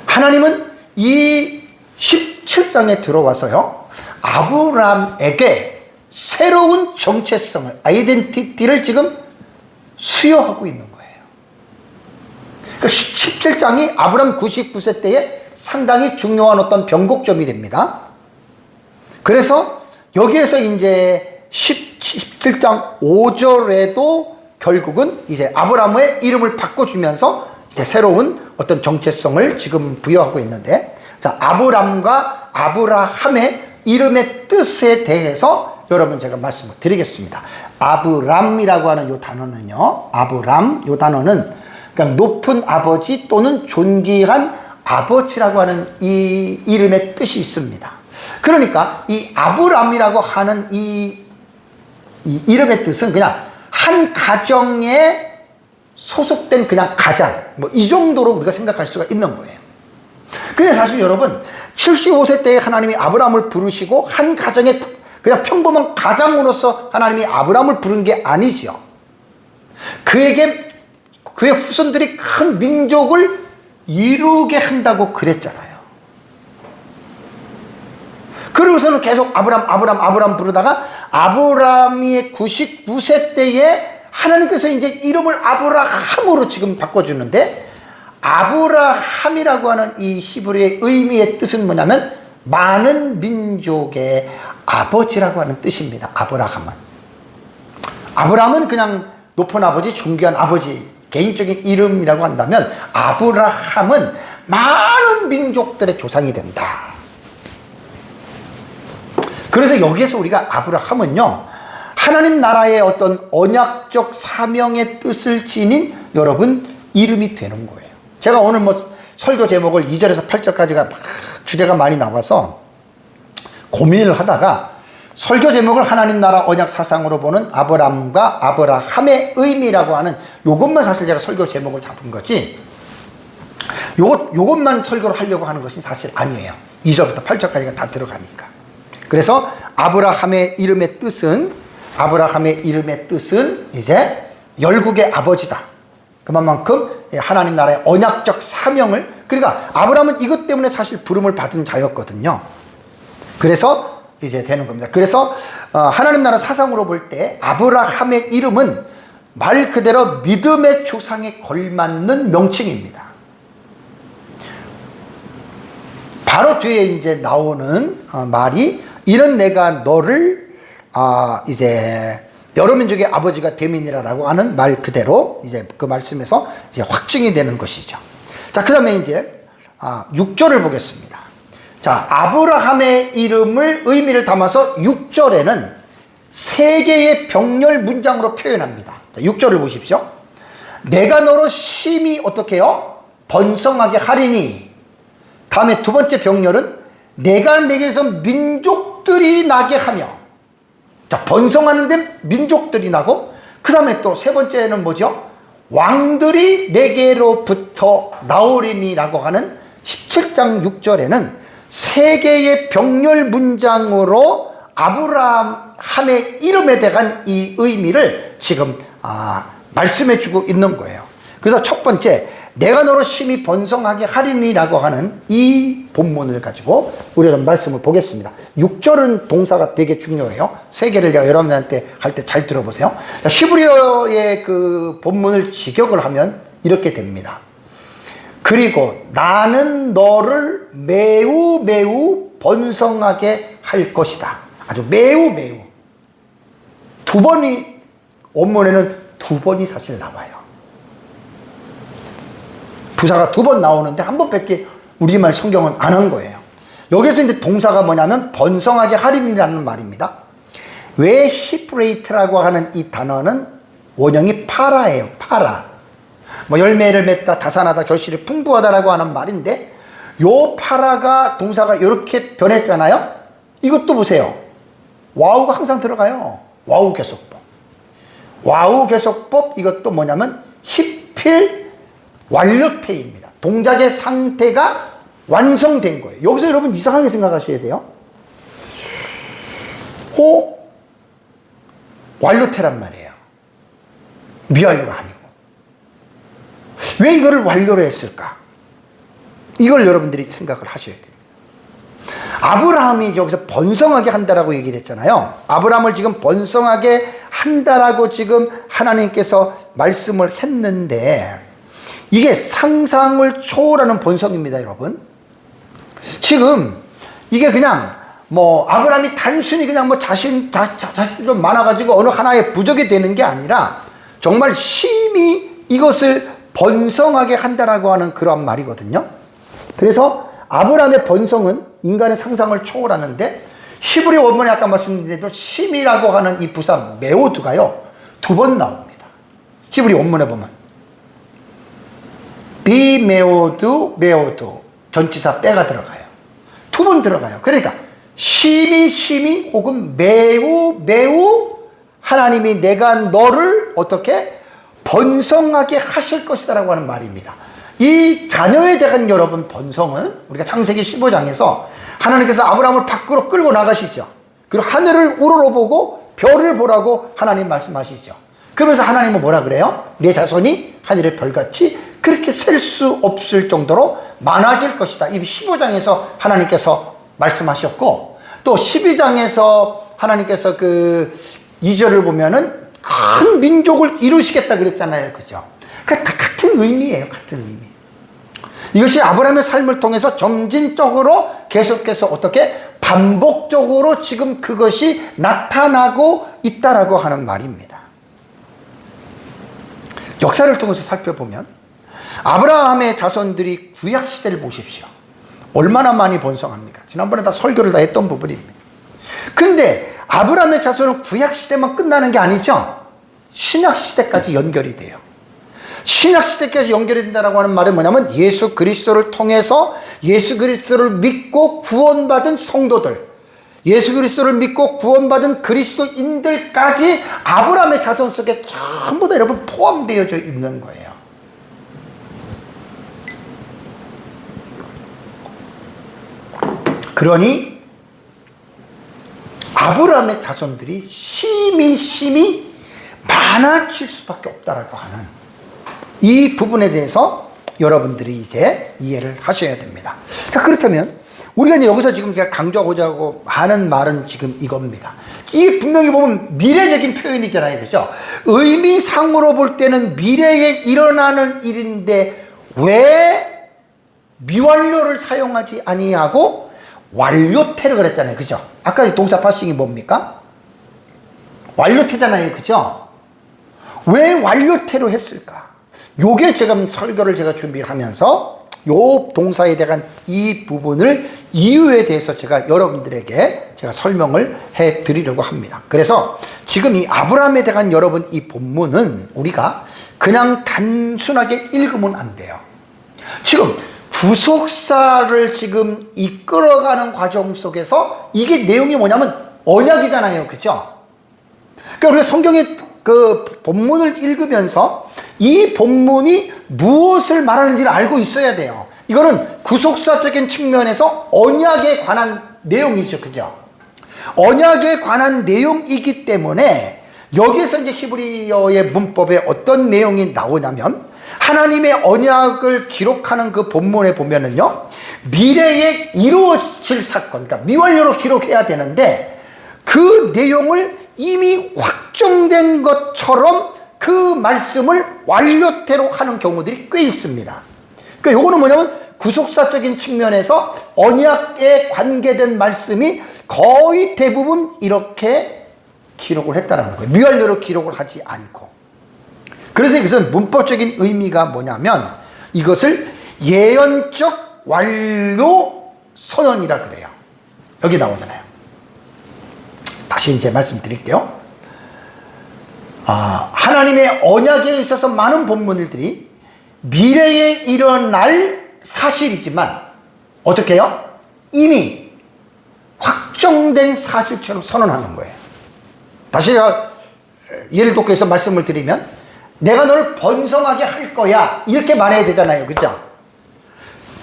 하나님은 이 17장에 들어와서요, 아브라함에게 새로운 정체성을, 아이덴티티를 지금 수여하고 있는 거예요. 그러니까 17장이 아브라함 99세 때에 상당히 중요한 어떤 변곡점이 됩니다. 그래서 여기에서 이제 17장 5절에도 결국은 이제 아브라함의 이름을 바꿔주면서 이제 새로운 어떤 정체성을 지금 부여하고 있는데, 자, 아브람과 아브라함의 이름의 뜻에 대해서 여러분 제가 말씀을 드리겠습니다. 아브람이라고 하는 이 단어는요, 아브람, 이 단어는 그냥 높은 아버지 또는 존귀한 아버지라고 하는 이 이름의 뜻이 있습니다. 그러니까 이 아브람이라고 하는 이 이름의 뜻은 그냥 한 가정에 소속된 그냥 가장, 뭐 이 정도로 우리가 생각할 수가 있는 거예요. 근데 사실 여러분, 75세 때에 하나님이 아브람을 부르시고 한 가정에 그냥 평범한 가장으로서 하나님이 아브람을 부른 게 아니죠. 그에게 그의 후손들이 큰 민족을 이루게 한다고 그랬잖아요. 그러고서는 계속 아브람 부르다가 아브람이 99세 때에 하나님께서 이제 이름을 아브라함으로 지금 바꿔주는데, 아브라함이라고 하는 이 히브리의 의미의 뜻은 뭐냐면 많은 민족의 아버지라고 하는 뜻입니다. 아브라함은 그냥 높은 아버지, 존귀한 아버지, 개인적인 이름이라고 한다면, 아브라함은 많은 민족들의 조상이 된다. 그래서 여기에서 우리가 아브라함은요, 하나님 나라의 어떤 언약적 사명의 뜻을 지닌 여러분 이름이 되는 거예요. 제가 오늘 뭐 설교 제목을 2절에서 8절까지가 주제가 많이 나와서 고민을 하다가 설교 제목을 하나님 나라 언약 사상으로 보는 아브람과 아브라함의 의미라고 하는 요것만 사실 제가 설교 제목을 잡은 거지, 요것만 설교를 하려고 하는 것이 사실 아니에요. 2절부터 8절까지가 다 들어가니까. 그래서 아브라함의 이름의 뜻은 이제 열국의 아버지다. 그만큼 하나님 나라의 언약적 사명을, 그러니까 아브라함은 이것 때문에 사실 부름을 받은 자였거든요. 그래서 이제 되는 겁니다. 그래서 하나님 나라 사상으로 볼 때 아브라함의 이름은 말 그대로 믿음의 조상에 걸맞는 명칭입니다. 바로 뒤에 이제 나오는 말이, 이는 내가 너를 이제 여러 민족의 아버지가 됨이니라라고 하는 말 그대로 이제 그 말씀에서 이제 확증이 되는 것이죠. 자, 그 다음에 이제 6절을 보겠습니다. 자, 아브라함의 이름을 의미를 담아서 6절에는 세 개의 병렬 문장으로 표현합니다. 자, 6절을 보십시오. 내가 너로 심히 어떻게 해요? 번성하게 하리니. 다음에 두 번째 병렬은 내가 내게서 민족들이 나게 하며. 자, 번성하는데 민족들이 나고, 그 다음에 또 세 번째는 뭐죠? 왕들이 내게로부터 나오리니라고 하는 17장 6절에는 세 개의 병렬 문장으로 아브라함의 이름에 대한 이 의미를 지금 말씀해 주고 있는 거예요. 그래서 첫 번째, 내가 너로 심히 번성하게 하리니라고 하는 이 본문을 가지고 우리가 좀 말씀을 보겠습니다. 6절은 동사가 되게 중요해요. 세 개를 여러분들한테 할 때 잘 들어보세요. 자, 히브리어의 그 본문을 직역을 하면 이렇게 됩니다. 그리고 나는 너를 매우 매우 번성하게 할 것이다. 아주 매우 매우. 두 번이, 원문에는 두 번이 사실 나와요. 부사가 두 번 나오는데 한 번밖에 우리말 성경은 안 한 거예요. 여기서 이제 동사가 뭐냐면 번성하게 하리니라는 말입니다. 왜 히프레이트라고 하는 이 단어는 원형이 파라예요. 파라. 뭐 열매를 맺다, 다산하다, 결실이 풍부하다라고 하는 말인데, 요 파라가 동사가 이렇게 변했잖아요. 이것도 보세요. 와우가 항상 들어가요. 와우 계속법. 와우 계속법, 이것도 뭐냐면 히필 완료태입니다. 동작의 상태가 완성된 거예요. 여기서 여러분 이상하게 생각하셔야 돼요. 호 완료태란 말이에요. 미완료가 아니고. 왜 이거를 완료로 했을까? 이걸 여러분들이 생각을 하셔야 돼요. 아브라함이 여기서 번성하게 한다라고 얘기를 했잖아요. 아브라함을 지금 번성하게 한다라고 지금 하나님께서 말씀을 했는데, 이게 상상을 초월하는 번성입니다, 여러분. 지금 이게 그냥 뭐 아브라함이 단순히 그냥 뭐 자신도 많아가지고 어느 하나의 부족이 되는 게 아니라 정말 심히 이것을 번성하게 한다라고 하는 그런 말이거든요. 그래서 아브라함의 번성은 인간의 상상을 초월하는데, 히브리 원문에 아까 말씀드린 대로 심이라고 하는 이 부사 메오드가요, 두 번 나옵니다. 히브리 원문에 보면 비메오드, 메오드 전치사 빼가 들어가요. 두 번 들어가요. 그러니까 심히 혹은 매우 하나님이 내가 너를 어떻게 번성하게 하실 것이다라고 하는 말입니다. 이 자녀에 대한 여러분 번성은 우리가 창세기 15장에서 하나님께서 아브라함을 밖으로 끌고 나가시죠. 그리고 하늘을 우러러보고 별을 보라고 하나님 말씀하시죠. 그러면서 하나님은 뭐라 그래요? 내 자손이 하늘의 별같이 그렇게 셀 수 없을 정도로 많아질 것이다. 이 15장에서 하나님께서 말씀하셨고, 또 12장에서 하나님께서 그 2절을 보면은 큰 민족을 이루시겠다 그랬잖아요. 그죠? 그러니까 다 같은 의미예요. 같은 의미. 이것이 아브라함의 삶을 통해서 점진적으로 계속해서 어떻게 반복적으로 지금 그것이 나타나고 있다라고 하는 말입니다. 역사를 통해서 살펴보면 아브라함의 자손들이 구약 시대를 보십시오. 얼마나 많이 번성합니까? 지난번에 다 설교를 다 했던 부분입니다. 근데 아브라함의 자손은 구약 시대만 끝나는 게 아니죠. 신약 시대까지 연결이 돼요. 신약 시대까지 연결이 된다라고 하는 말은 뭐냐면 예수 그리스도를 통해서 예수 그리스도를 믿고 구원받은 성도들, 예수 그리스도를 믿고 구원받은 그리스도인들까지 아브라함의 자손 속에 전부 다 여러분 포함되어져 있는 거예요. 그러니 아브라함의 자손들이 심히 많아질 수밖에 없다라고 하는 이 부분에 대해서 여러분들이 이제 이해를 하셔야 됩니다. 자, 그렇다면 우리가 이제 여기서 지금 제가 강조하고자 하는 말은 지금 이겁니다. 이 분명히 보면 미래적인 표현이잖아요. 그죠? 의미상으로 볼 때는 미래에 일어나는 일인데 왜 미완료를 사용하지 아니하고 완료태를 그랬잖아요. 그죠? 아까 동사 파싱이 뭡니까? 완료태잖아요. 그죠? 왜 완료태로 했을까? 요게 제가 설교를 제가 준비를 하면서 요 동사에 대한 이 부분을 이유에 대해서 제가 여러분들에게 제가 설명을 해 드리려고 합니다. 그래서 지금 이 아브라함에 대한 여러분 이 본문은 우리가 그냥 단순하게 읽으면 안 돼요. 지금 구속사를 지금 이끌어가는 과정 속에서 이게 내용이 뭐냐면 언약이잖아요. 그죠? 그러니까 우리가 성경의 그 본문을 읽으면서 이 본문이 무엇을 말하는지를 알고 있어야 돼요. 이거는 구속사적인 측면에서 언약에 관한 내용이죠. 그죠? 언약에 관한 내용이기 때문에 여기에서 이제 히브리어의 문법에 어떤 내용이 나오냐면 하나님의 언약을 기록하는 그 본문에 보면은요, 미래에 이루어질 사건, 그러니까 미완료로 기록해야 되는데 그 내용을 이미 확정된 것처럼 그 말씀을 완료태로 하는 경우들이 꽤 있습니다. 그러니까 요거는 뭐냐면 구속사적인 측면에서 언약에 관계된 말씀이 거의 대부분 이렇게 기록을 했다는 거예요. 미완료로 기록을 하지 않고. 그래서 이것은 문법적인 의미가 뭐냐면 이것을 예언적 완료 선언이라 그래요. 여기 나오잖아요. 다시 이제 말씀드릴게요. 하나님의 언약에 있어서 많은 본문들이 미래에 일어날 사실이지만 어떻게 해요? 이미 확정된 사실처럼 선언하는 거예요. 다시 제가 예를 들어서 말씀을 드리면 내가 너를 번성하게 할 거야 이렇게 말해야 되잖아요. 그죠?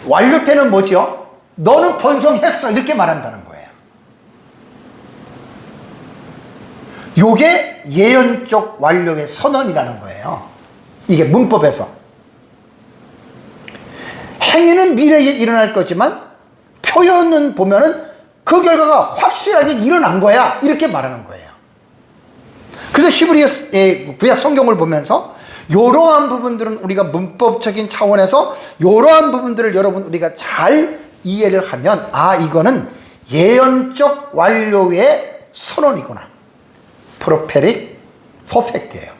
완료태는 뭐죠? 너는 번성했어 이렇게 말한다는 거예요. 요게 예언적 완료의 선언이라는 거예요. 이게 문법에서. 행위는 미래에 일어날 거지만 표현은 보면은 그 결과가 확실하게 일어난 거야 이렇게 말하는 거예요. 그래서 히브리 구약 성경을 보면서 이러한 부분들은 우리가 문법적인 차원에서 이러한 부분들을 여러분 우리가 잘 이해를 하면 이거는 예언적 완료의 선언이구나. 프로페릭 퍼펙트예요.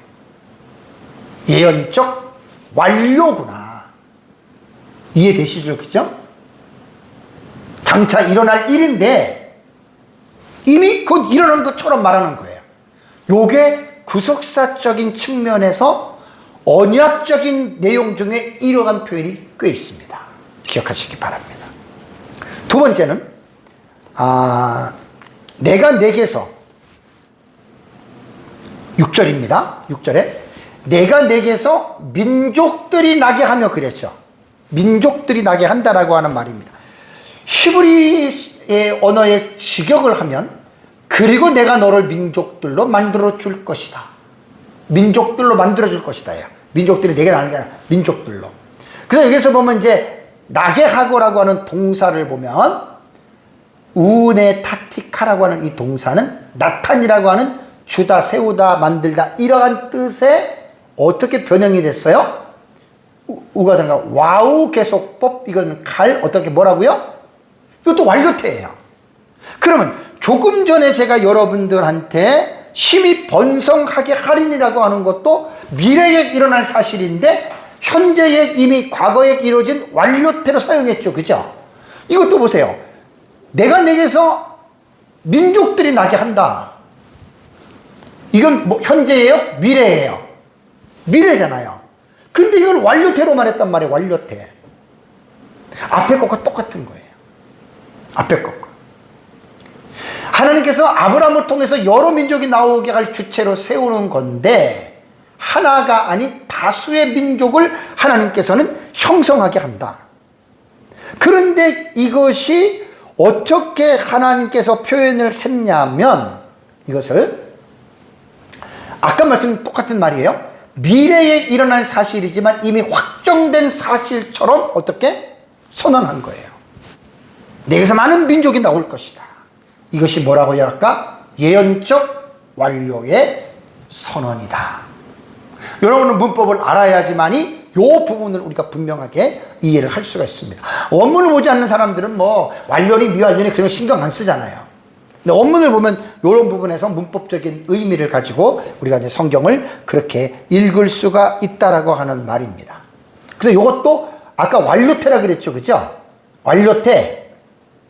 예언적 완료구나. 이해되시죠? 그죠? 장차 일어날 일인데 이미 곧 일어난 것처럼 말하는 거예요. 요게 구속사적인 측면에서 언약적인 내용 중에 이러한 표현이 꽤 있습니다. 기억하시기 바랍니다. 두 번째는 내가 내게서 6절입니다. 6절에 내가 내게서 민족들이 나게 하며 그랬죠. 민족들이 나게 한다라고 하는 말입니다. 히브리의 언어의 직역을 하면 그리고 내가 너를 민족들로 만들어 줄 것이다. 민족들로 만들어 줄 것이다. 민족들이 내게 나는 게 아니라 민족들로. 그래서 여기서 보면 이제 나게 하고라고 하는 동사를 보면 우네 타티카라고 하는 이 동사는 나탄이라고 하는 주다, 세우다, 만들다 이러한 뜻에 어떻게 변형이 됐어요? 우가 들어가 와우 계속법 이건 갈 어떻게 뭐라고요? 이것도 완료태예요. 그러면 조금 전에 제가 여러분들한테 심히 번성하게 하리니라고 하는 것도 미래에 일어날 사실인데 현재에 이미 과거에 이루어진 완료태로 사용했죠. 그죠? 이것도 보세요. 내가 내게서 민족들이 나게 한다. 이건 뭐 현재예요? 미래예요? 미래잖아요. 근데 이걸 완료태로 말했단 말이에요. 완료태. 앞에 것과 똑같은 거예요. 앞에 것과. 하나님께서 아브라함을 통해서 여러 민족이 나오게 할 주체로 세우는 건데 하나가 아닌 다수의 민족을 하나님께서는 형성하게 한다. 그런데 이것이 어떻게 하나님께서 표현을 했냐면 이것을 아까 말씀 똑같은 말이에요. 미래에 일어날 사실이지만 이미 확정된 사실처럼 어떻게 선언한 거예요. 내게서 많은 민족이 나올 것이다. 이것이 뭐라고요? 아까 예언적 완료의 선언이다. 여러분은 문법을 알아야지만이 이 부분을 우리가 분명하게 이해를 할 수가 있습니다. 원문을 보지 않는 사람들은 뭐 완료니 미완료니 그런 거 신경 안 쓰잖아요. 근데 원문을 보면 이런 부분에서 문법적인 의미를 가지고 우리가 이제 성경을 그렇게 읽을 수가 있다라고 하는 말입니다. 그래서 이것도 아까 완료태라 그랬죠, 그죠? 완료태,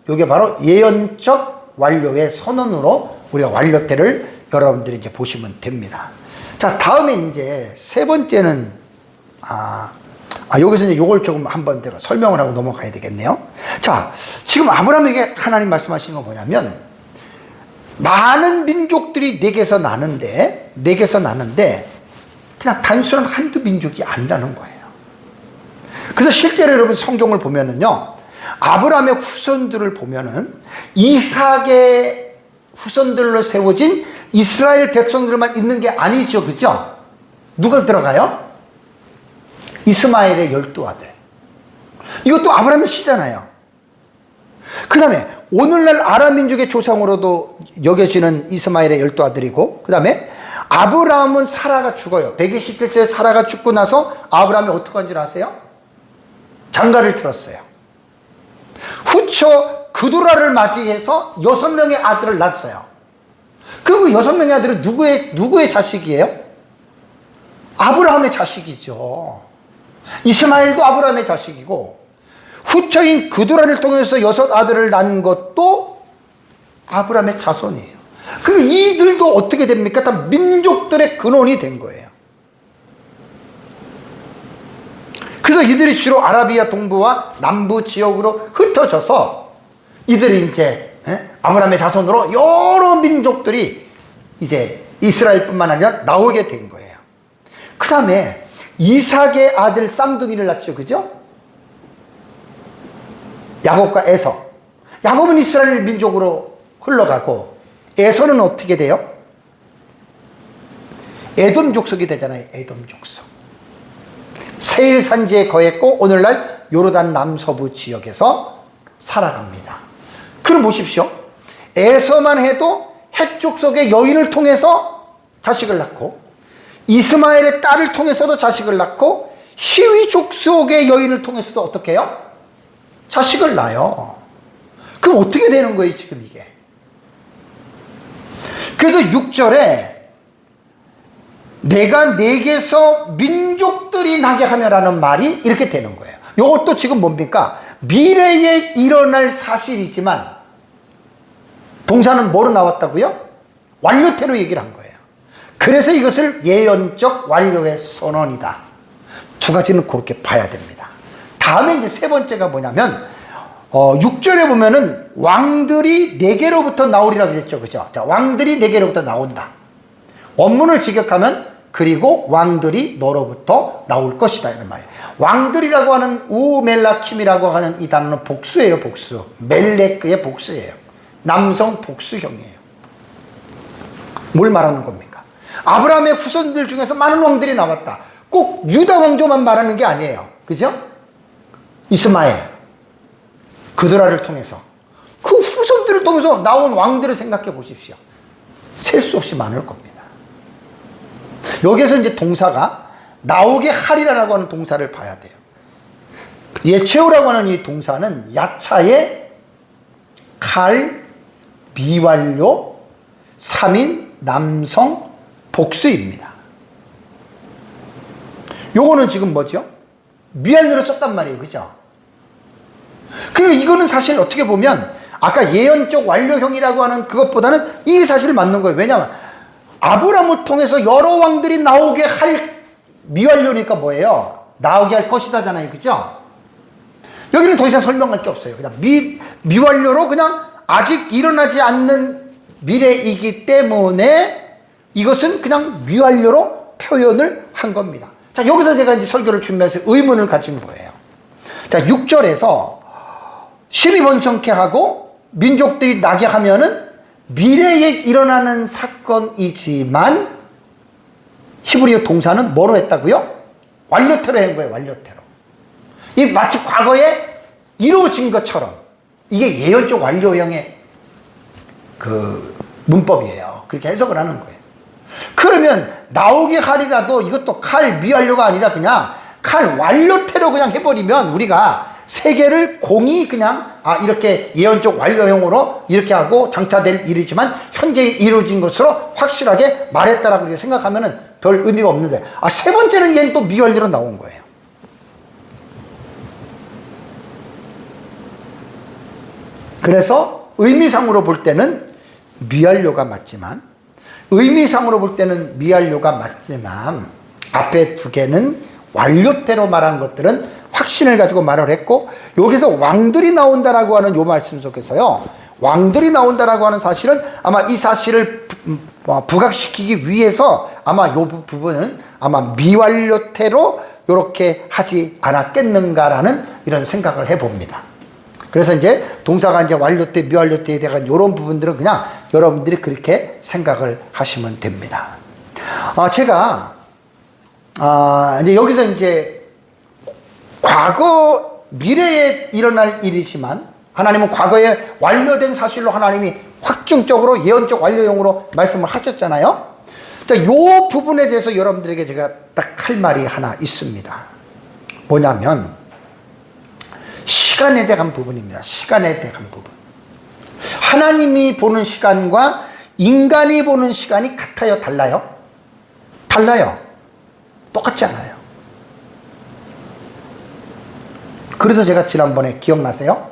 이게 바로 예언적 완료의 선언으로 우리가 완료태를 여러분들이 이제 보시면 됩니다. 자, 다음에 이제 세 번째는 여기서 이제 요걸 조금 한번 제가 설명을 하고 넘어가야 되겠네요. 자, 지금 아브라함에게 하나님 말씀하시는 건 뭐냐면 많은 민족들이 내게서 나는데 그냥 단순한 한두 민족이 아니라는 거예요. 그래서 실제로 여러분 성경을 보면은요, 아브라함의 후손들을 보면은 이삭의 후손들로 세워진 이스라엘 백성들만 있는 게 아니죠. 그죠? 누가 들어가요? 이스마엘의 12아들. 이것도 아브라함의 씨잖아요. 그 다음에 오늘날 아람 민족의 조상으로도 여겨지는 이스마엘의 12아들이고, 그 다음에 아브라함은 사라가 죽어요. 127세에 사라가 죽고 나서 아브라함이 어떻게 한 줄 아세요? 장가를 들었어요. 후처 그두라를 맞이해서 6명의 아들을 낳았어요. 그 6명의 아들은 누구의 자식이에요? 아브라함의 자식이죠. 이스마엘도 아브라함의 자식이고, 후처인 그두라를 통해서 6 아들을 낳은 것도 아브라함의 자손이에요. 그 이들도 어떻게 됩니까? 다 민족들의 근원이 된 거예요. 그래서 이들이 주로 아라비아 동부와 남부 지역으로 흩어져서 이들이 이제 아브라함의 자손으로 여러 민족들이 이제 이스라엘뿐만 아니라 나오게 된 거예요. 그 다음에 이삭의 아들 쌍둥이를 낳죠. 그죠? 야곱과 에서. 야곱은 이스라엘 민족으로 흘러가고 에서는 어떻게 돼요? 에돔 족속이 되잖아요. 에돔 족속. 세일 산지에 거했고 오늘날 요르단 남서부 지역에서 살아갑니다. 그럼 보십시오. 에서만 해도 헷 족속의 여인을 통해서 자식을 낳고, 이스마엘의 딸을 통해서도 자식을 낳고, 시위 족속의 여인을 통해서도 어떻게 해요? 자식을 낳아요. 그럼 어떻게 되는 거예요, 지금 이게? 그래서 6절에 내가 내게서 민족들이 나게 하며라는 말이 이렇게 되는 거예요. 이것도 지금 뭡니까? 미래에 일어날 사실이지만 동사는 뭐로 나왔다고요? 완료태로 얘기를 한 거예요. 그래서 이것을 예언적 완료의 선언이다. 두 가지는 그렇게 봐야 됩니다. 다음에 이제 세 번째가 뭐냐면 6절에 보면은 왕들이 내게로부터 나오리라 그랬죠. 그죠? 자, 왕들이 내게로부터 나온다. 원문을 직역하면 그리고 왕들이 너로부터 나올 것이다 이런 말이에요. 왕들이라고 하는 우멜라킴이라고 하는 이 단어는 복수예요. 복수. 멜레크의 복수예요. 남성 복수형이에요. 뭘 말하는 겁니까? 아브라함의 후손들 중에서 많은 왕들이 나왔다. 꼭 유다 왕조만 말하는 게 아니에요. 그죠? 이스마엘, 그드라를 통해서, 그 후손들을 통해서 나온 왕들을 생각해 보십시오. 셀 수 없이 많을 겁니다. 여기에서 이제 동사가 나오게 하리라라고 하는 동사를 봐야 돼요. 예체오라고 하는 이 동사는 야차의 칼, 미완료, 3인, 남성, 복수입니다. 요거는 지금 뭐죠? 미완료로 썼단 말이에요. 그죠? 그리고 이거는 사실 어떻게 보면 아까 예언적 완료형이라고 하는 그것보다는 이게 사실 맞는 거예요. 왜냐하면 아브라함을 통해서 여러 왕들이 나오게 할 미완료니까 뭐예요? 나오게 할 것이다잖아요. 그죠? 여기는 더 이상 설명할 게 없어요. 그냥 미완료로 그냥 아직 일어나지 않는 미래이기 때문에 이것은 그냥 미완료로 표현을 한 겁니다. 자, 여기서 제가 이제 설교를 준비해서 의문을 가진 거예요. 자, 6절에서 12번성케 하고 민족들이 나게 하면은 미래에 일어나는 사건이지만 히브리어 동사는 뭐로 했다고요? 완료태로 한 거예요. 완료태로. 이 마치 과거에 이루어진 것처럼 이게 예언적 완료형의 그 문법이에요. 그렇게 해석을 하는 거예요. 그러면 나오게 하리라도 이것도 칼 미완료가 아니라 그냥 칼 완료태로 그냥 해버리면 우리가 세계를 공이 그냥 이렇게 예언적 완료형으로 이렇게 하고 장차될 일이지만 현재 이루어진 것으로 확실하게 말했다라고 이렇게 생각하면은 별 의미가 없는데 세 번째는 얘는 또 미완료로 나온 거예요. 그래서 의미상으로 볼 때는 미완료가 맞지만 앞에 두 개는 완료태로 말한 것들은 확신을 가지고 말을 했고, 여기서 왕들이 나온다라고 하는 요 말씀 속에서요, 왕들이 나온다라고 하는 사실은 아마 이 사실을 부각시키기 위해서 아마 요 부분은 아마 미완료태로 이렇게 하지 않았겠는가라는 이런 생각을 해봅니다. 그래서 이제 동사가 이제 완료태, 미완료태에 대한 이런 부분들은 그냥 여러분들이 그렇게 생각을 하시면 됩니다. 제가 이제 여기서 이제 과거 미래에 일어날 일이지만 하나님은 과거에 완료된 사실로 하나님이 확증적으로 예언적 완료형으로 말씀을 하셨잖아요. 자, 이 부분에 대해서 여러분들에게 제가 딱 할 말이 하나 있습니다. 뭐냐면 시간에 대한 부분입니다. 시간에 대한 부분. 하나님이 보는 시간과 인간이 보는 시간이 같아요? 달라요? 달라요. 똑같지 않아요. 그래서 제가 지난번에 기억나세요?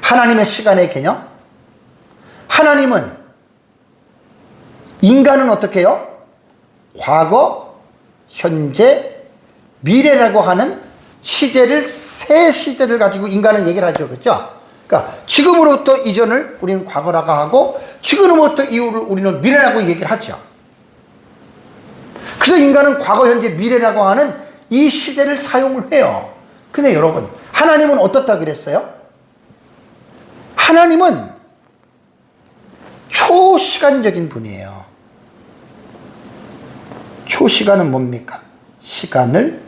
하나님의 시간의 개념? 하나님은 인간은 어떻게 해요? 과거, 현재, 미래라고 하는 시제를 세 시제를 가지고 인간은 얘기를 하죠. 그렇죠? 그러니까 지금으로부터 이전을 우리는 과거라고 하고 지금으로부터 이후를 우리는 미래라고 얘기를 하죠. 그래서 인간은 과거, 현재, 미래라고 하는 이 시제를 사용을 해요. 근데 여러분, 하나님은 어떻다 그랬어요? 하나님은 초시간적인 분이에요. 초시간은 뭡니까? 시간을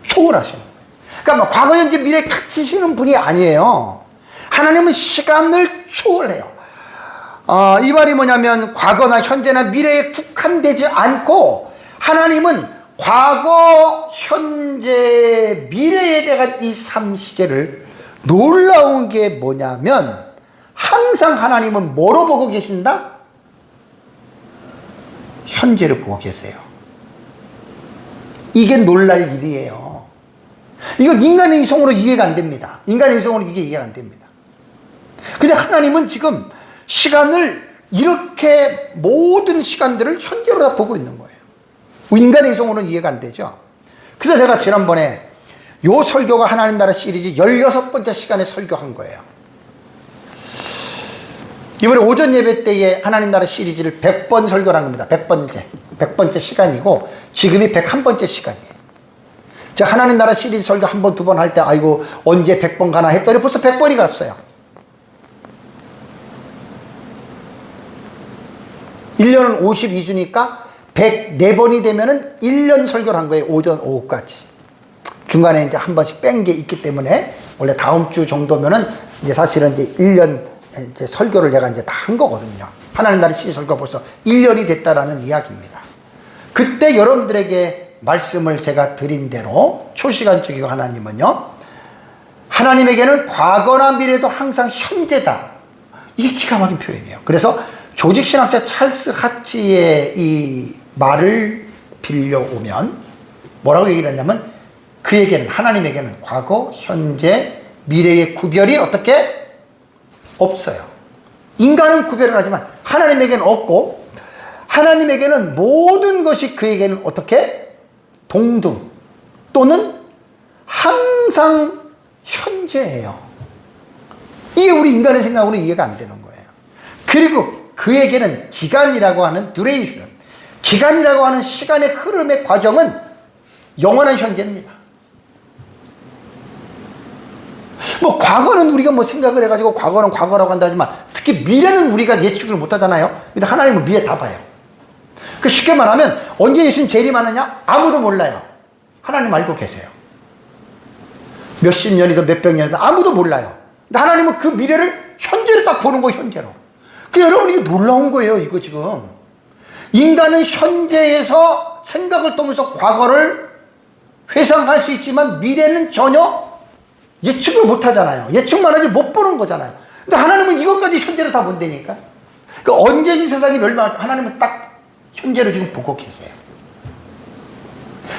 초월하시는 거예요. 그러니까 과거, 현재, 미래 같이 쉬는 분이 아니에요. 하나님은 시간을 초월해요. 이 말이 뭐냐면 과거나 현재나 미래에 국한되지 않고 하나님은 과거, 현재, 미래에 대한 이 3시제를 놀라운 게 뭐냐면 항상 하나님은 뭐로 보고 계신다? 현재를 보고 계세요. 이게 놀랄 일이에요. 이건 인간의 이성으로 이해가 안 됩니다. 인간의 이성으로 이게 이해가 안 됩니다. 근데 하나님은 지금 시간을 이렇게 모든 시간들을 현재로 다 보고 있는 거예요. 인간의 이성으로는 이해가 안 되죠. 그래서 제가 지난번에 요 설교가 하나님 나라 시리즈 16번째 시간에 설교한 거예요. 이번에 오전 예배 때에 하나님 나라 시리즈를 100번 설교를 한 겁니다. 100번째 시간이고 지금이 101번째 시간이에요. 제가 하나님 나라 시리즈 설교 한 번, 두 번 할 때 아이고 언제 100번 가나 했더니 벌써 100번이 갔어요. 1년은 52주니까 104번이 되면은 1년 설교를 한 거예요. 오전, 오후까지. 중간에 이제 한 번씩 뺀 게 있기 때문에 원래 다음 주 정도면은 이제 사실은 이제 1년 이제 설교를 내가 이제 다 한 거거든요. 하나님 나라 시리즈 설교가 벌써 1년이 됐다라는 이야기입니다. 그때 여러분들에게 말씀을 제가 드린 대로 초시간적이고 하나님은요, 하나님에게는 과거나 미래도 항상 현재다. 이게 기가 막힌 표현이에요. 그래서 조직신학자 찰스 하치의 이 말을 빌려오면 뭐라고 얘기를 했냐면 그에게는, 하나님에게는 과거, 현재, 미래의 구별이 어떻게? 없어요. 인간은 구별을 하지만 하나님에게는 없고 하나님에게는 모든 것이 그에게는 어떻게? 동등 또는 항상 현재예요. 이게 우리 인간의 생각으로는 이해가 안 되는 거예요. 그리고 그에게는 기간이라고 하는 듀레이션, 기간이라고 하는 시간의 흐름의 과정은 영원한 현재입니다. 뭐 과거는 우리가 뭐 생각을 해가지고 과거는 과거라고 한다 하지만 특히 미래는 우리가 예측을 못 하잖아요. 근데 하나님은 미래 다 봐요. 그 쉽게 말하면 언제 예수님 재림하느냐? 아무도 몰라요. 하나님 알고 계세요. 몇십 년이든 몇백 년이든 아무도 몰라요. 근데 하나님은 그 미래를 현재로 딱 보는 거예요. 현재로. 그 여러분 이게 놀라운 거예요. 이거 지금 인간은 현재에서 생각을 통해서 과거를 회상할 수 있지만 미래는 전혀 예측을 못 하잖아요. 예측만 하지 못 보는 거잖아요. 근데 하나님은 이것까지 현재로 다 본다니까. 그러니까 언제 이 세상이 멸망할지 하나님은 딱 현재로 지금 보고 계세요.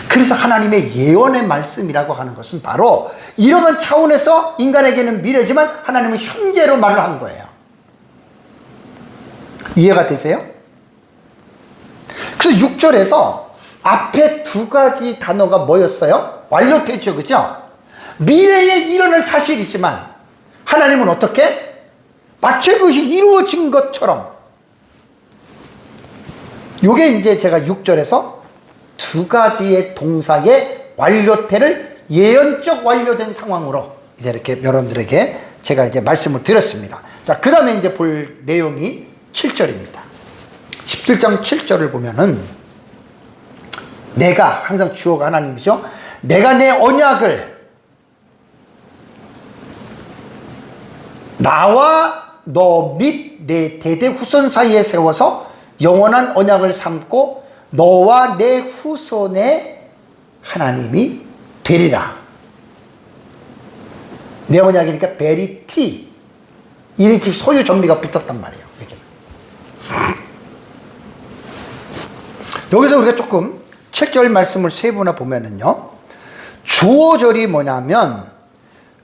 그래서 하나님의 예언의 말씀이라고 하는 것은 바로 이러한 차원에서 인간에게는 미래지만 하나님은 현재로 말을 한 거예요. 이해가 되세요? 그래서 6절에서 앞에 두 가지 단어가 뭐였어요? 완료됐죠, 그죠? 미래에 일어날 사실이지만 하나님은 어떻게? 마치 그것이 이루어진 것처럼. 요게 이제 제가 6절에서 두 가지의 동사의 완료태를 예언적 완료된 상황으로 이제 이렇게 여러분들에게 제가 이제 말씀을 드렸습니다. 자, 그 다음에 이제 볼 내용이 7절입니다. 17장 7절을 보면은 내가, 항상 주어가 하나님이죠. 내가 내 언약을 나와 너 및 내 대대 후손 사이에 세워서 영원한 언약을 삼고 너와 내 후손의 하나님이 되리라. 내 언약이니까 베리티. 이렇게 소유 정리가 붙었단 말이에요. 이렇게. 여기서 우리가 조금 7절 말씀을 세 번이나 보면은요, 주어절이 뭐냐면,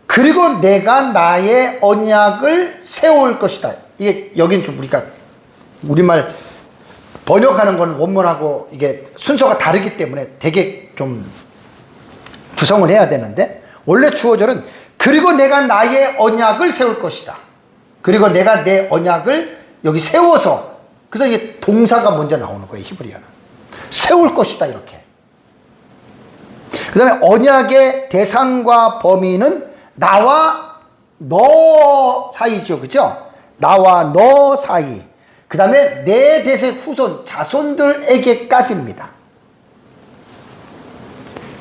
그리고 내가 나의 언약을 세울 것이다. 이게 여긴 좀 우리가 우리말 번역하는 건 원문하고 이게 순서가 다르기 때문에 되게 좀 구성을 해야 되는데, 원래 주어절은 그리고 내가 나의 언약을 세울 것이다. 그리고 내가 내 언약을 여기 세워서, 그래서 이게 동사가 먼저 나오는 거예요, 히브리어는. 세울 것이다, 이렇게. 그 다음에 언약의 대상과 범위는 나와 너 사이죠, 그죠? 나와 너 사이. 그 다음에 내 대세 후손, 자손들에게까지입니다.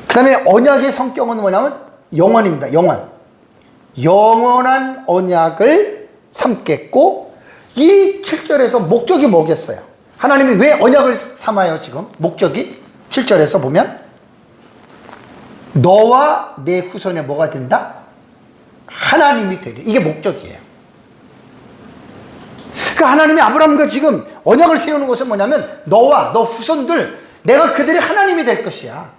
그 다음에 언약의 성격은 뭐냐면 영원입니다, 영원. 영원한 언약을 삼겠고, 이 7절에서 목적이 뭐겠어요? 하나님이 왜 언약을 삼아요, 지금? 목적이 7절에서 보면 너와 내 후손에 뭐가 된다? 하나님이 되리. 이게 목적이에요. 그러니까 하나님이 아브라함과 지금 언약을 세우는 것은 뭐냐면 너와 너 후손들, 내가 그들의 하나님이 될 것이야.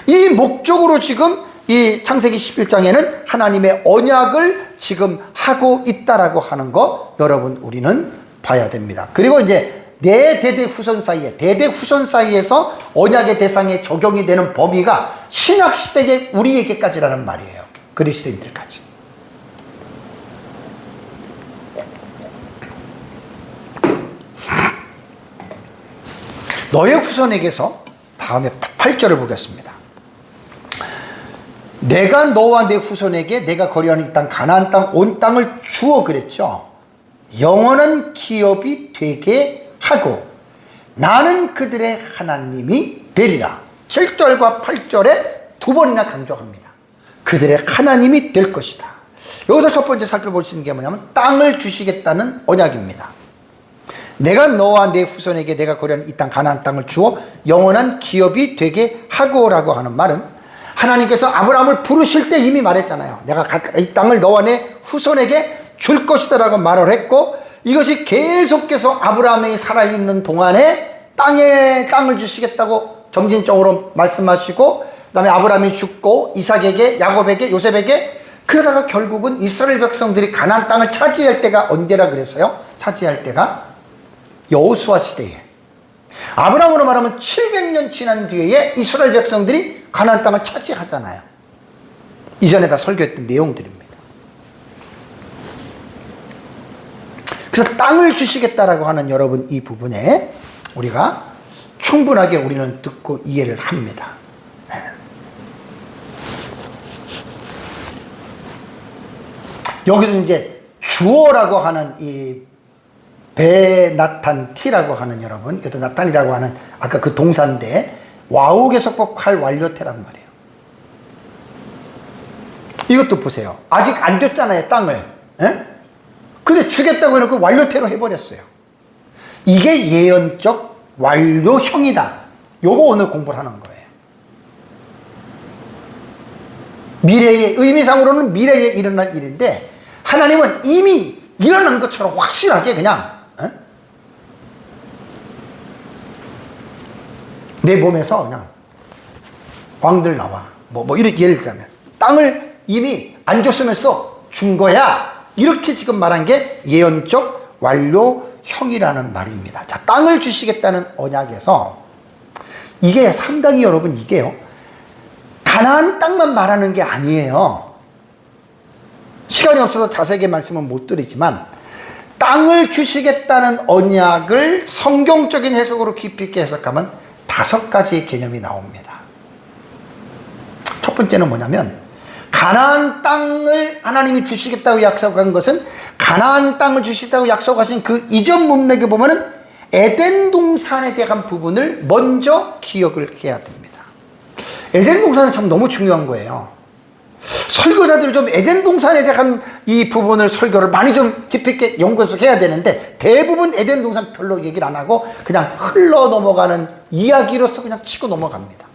이 목적으로 지금 이 창세기 11장에는 하나님의 언약을 지금 하고 있다라고 하는 거 여러분 우리는 봐야 됩니다. 그리고 이제 내 대대 후손 사이에, 대대 후손 사이에서 언약의 대상에 적용이 되는 범위가 신약 시대의 우리에게까지라는 말이에요. 그리스도인들까지. 너의 후손에게서 다음에 8절을 보겠습니다. 내가 너와 내 후손에게 내가 거류하는 이 땅 가나안 땅 온 땅을 주어 그랬죠. 영원한 기업이 되게 하고 나는 그들의 하나님이 되리라. 7절과 8절에 두 번이나 강조합니다. 그들의 하나님이 될 것이다. 여기서 첫 번째 살펴볼 수 있는 게 뭐냐면 땅을 주시겠다는 언약입니다. 내가 너와 내 후손에게 내가 거류하는 이 땅 가나안 땅을 주어 영원한 기업이 되게 하고라고 하는 말은 하나님께서 아브라함을 부르실 때 이미 말했잖아요. 내가 이 땅을 너와 내 후손에게 줄 것이다 라고 말을 했고, 이것이 계속해서 아브라함이 살아있는 동안에 땅을 주시겠다고 점진적으로 말씀하시고, 그 다음에 아브라함이 죽고 이삭에게, 야곱에게, 요셉에게, 그러다가 결국은 이스라엘 백성들이 가나안 땅을 차지할 때가 언제라 그랬어요? 차지할 때가 여호수아 시대에, 아브라함으로 말하면 700년 지난 뒤에 이스라엘 백성들이 가나안 땅을 차지하잖아요. 이전에 다 설교했던 내용들입니다. 그래서 땅을 주시겠다라고 하는 여러분 이 부분에 우리가 충분하게 우리는 듣고 이해를 합니다. 네. 여기도 이제 주어라고 하는 이 베나탄티라고 하는 여러분, 이것도 나탄이라고 하는 아까 그 동사인데 와우계속법 칼 완료태란 말이에요. 이것도 보세요. 아직 안 줬잖아요, 땅을. 에? 근데 주겠다고 해놓고 완료태로 해버렸어요. 이게 예언적 완료형이다. 요거 오늘 공부를 하는 거예요. 미래의, 의미상으로는 미래에 일어날 일인데 하나님은 이미 일어난 것처럼 확실하게 그냥 내 몸에서 그냥 광들 나와. 이렇게 예를 들자면 땅을 이미 안 줬으면서 준 거야. 이렇게 지금 말한 게 예언적 완료형이라는 말입니다. 자, 땅을 주시겠다는 언약에서 이게 상당히 여러분 이게요. 가나안 땅만 말하는 게 아니에요. 시간이 없어서 자세하게 말씀은 못 드리지만 땅을 주시겠다는 언약을 성경적인 해석으로 깊이 있게 해석하면 5가지의 개념이 나옵니다. 첫 번째는 뭐냐면 가나안 땅을 하나님이 주시겠다고 약속한 것은 가나안 땅을 주시겠다고 약속하신 그 이전 문맥에 보면은 에덴 동산에 대한 부분을 먼저 기억을 해야 됩니다. 에덴 동산은 참 너무 중요한 거예요. 설교자들이 좀 에덴 동산에 대한 이 부분을 설교를 많이 좀 깊이 있게 연구해서 해야 되는데 대부분 에덴 동산 별로 얘기를 안 하고 그냥 흘러 넘어가는 이야기로서 그냥 치고 넘어갑니다.